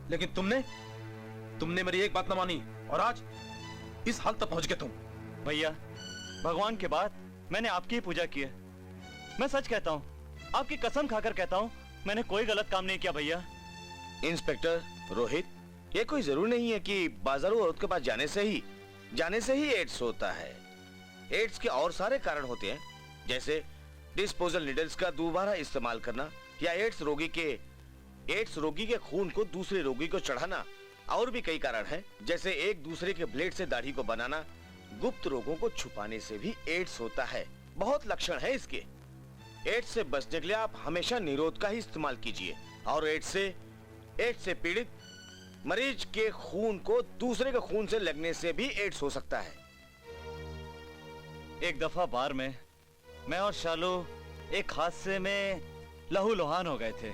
लेकिन तुमने मेरी एक बात न मानी और आज इस हाल तक पहुंच गए तुम। भैया, भगवान के बाद मैंने आपकी ही पूजा की है। मैं सच कहता हूँ, आपकी कसम खाकर कहता हूँ, मैंने कोई गलत काम नहीं किया भैया। इंस्पेक्टर रोहित, ये कोई जरूरी नहीं है कि बाजारू औरत के पास जाने से ही एड्स होता है। एड्स के और सारे कारण होते हैं, जैसे डिस्पोजल नीडल्स का दोबारा इस्तेमाल करना या एड्स रोगी के खून को दूसरे रोगी को चढ़ाना। और भी कई कारण हैं, जैसे एक दूसरे के ब्लेड से दाढ़ी को बनाना। गुप्त रोगों को छुपाने से भी एड्स होता है। बहुत लक्षण है इसके। एड्स से बचने के लिए आप हमेशा निरोध का ही इस्तेमाल कीजिए। और एड्स से पीड़ित मरीज के खून को दूसरे के खून से लगने से भी एड्स हो सकता है। एक दफा बार में मैं और शालू एक हादसे में लहूलुहान हो गए थे।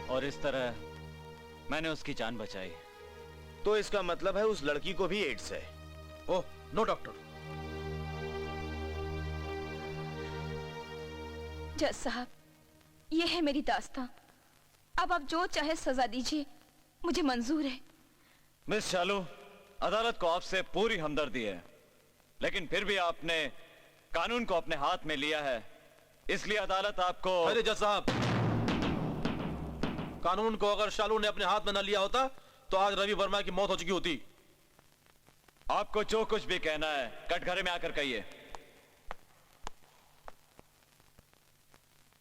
और इस तरह मैंने उसकी जान बचाई। तो इसका मतलब है उस लड़की को भी एड्स है। Oh no doctor. जज साहब, ये है मेरी दास्तां। अब आप जो चाहे सजा दीजिए, मुझे मंजूर है। मिस शालू, अदालत को आपसे पूरी हमदर्दी है, लेकिन फिर भी आपने कानून को अपने हाथ में लिया है, इसलिए अदालत आपको। अरे जज साहब, कानून को अगर शालू ने अपने हाथ में न लिया होता तो आज रवि वर्मा की मौत हो चुकी होती। आपको जो कुछ भी कहना है कटघरे में आकर कहिए।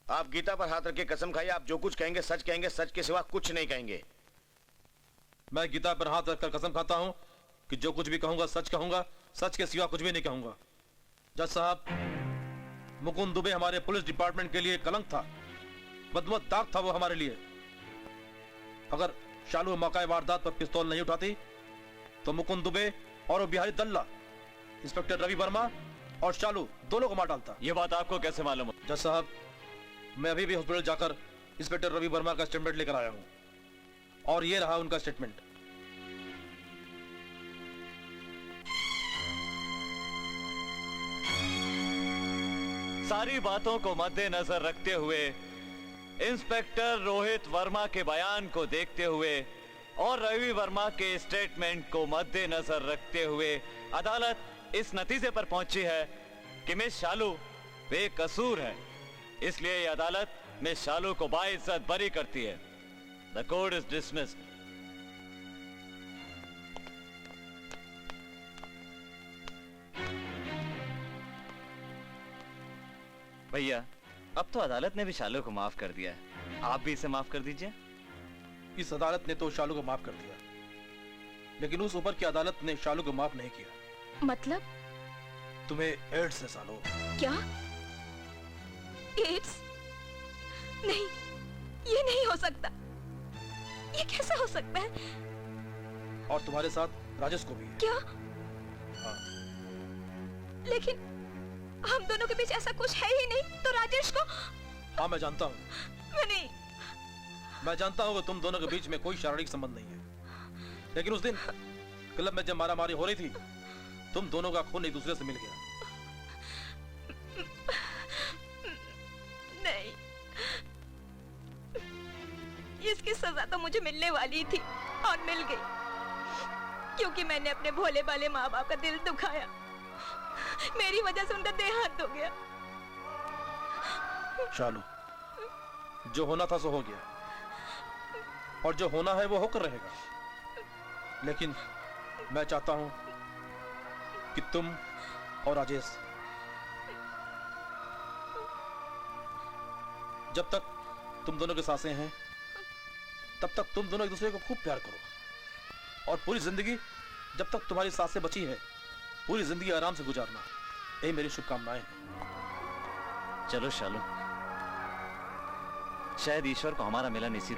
आप गीता पर हाथ रख के कसम खाइए, आप जो कुछ कहेंगे, सच के सिवा कुछ नहीं कहेंगे। मैं गीता पर हाथ रखकर कसम खाता हूं कि जो कुछ भी कहूंगा, सच के सिवा कुछ भी नहीं कहूंगा। जज साहब, मुकुंद दुबे हमारे पुलिस डिपार्टमेंट के लिए कलंक था, बदमुअत दाग था वो हमारे लिए। अगर शालू मौका वारदात पर पिस्तौल नहीं उठाती तो मुकुंद दुबे और वो बिहारी दल्ला, इंस्पेक्टर रवि वर्मा और शालू दोनों को मार डालता। ये बात आपको कैसे मालूम? जज साहब, मैं अभी भी हॉस्पिटल जाकर इंस्पेक्टर रवि वर्मा का स्टेटमेंट लेकर आया हूं, और ये रहा उनका स्टेटमेंट। सारी बातों को मद्देनजर रखते हुए, इंस्पेक्टर रोहित वर्मा के बयान को देखते हुए और रवि वर्मा के स्टेटमेंट को मद्देनजर रखते हुए अदालत इस नतीजे पर पहुंची है कि मिस शालू बेकसूर है। इसलिए यह अदालत मिस शालू को बाइज्जत बरी करती है। The court is dismissed. भैया, अब तो अदालत ने भी शालू को माफ कर दिया है, आप भी इसे माफ कर दीजिए। इस अदालत ने तो शालू को माफ कर दिया, लेकिन उस ऊपर की अदालत ने शालू को माफ नहीं किया। मतलब? तुम्हें एड्स है सालो। क्या? एड्स? नहीं, ये नहीं हो सकता। ये कैसे हो सकता है? और तुम्हारे साथ राजेश को भी है। क्या? लेकिन हम दोनों के बीच ऐसा कुछ है ही नहीं, तो राजेश को? हाँ, मैं जानता हूँ। मैं जानता हूँ कि तुम दोनों के बीच में कोई शारीरिक संबंध नहीं है, लेकिन उस दिन क्लब में जब मारामारी हो रही थी, तुम दोनों का खून एक दूसरे से मिल गया। नहीं, इसकी सजा तो मुझे मिलने वाली थी और मिल गई, क्योंकि मैंने अपने भोले भाले माँ बाप का दिल दुखाया। मेरी वजह से उनका देहांत हो गया। शालू, जो होना था सो हो गया, और जो होना है वो होकर रहेगा। लेकिन मैं चाहता हूं कि तुम और राजेश जब तक तुम दोनों की सांसें हैं तब तक तुम दोनों एक दूसरे को खूब प्यार करो, और पूरी जिंदगी जब तक तुम्हारी सांसें बची है, पूरी जिंदगी आराम से गुजारना। यही मेरी शुभकामनाएं हैं। चलो शालू, शायद ईश्वर को हमारा मिलन इसी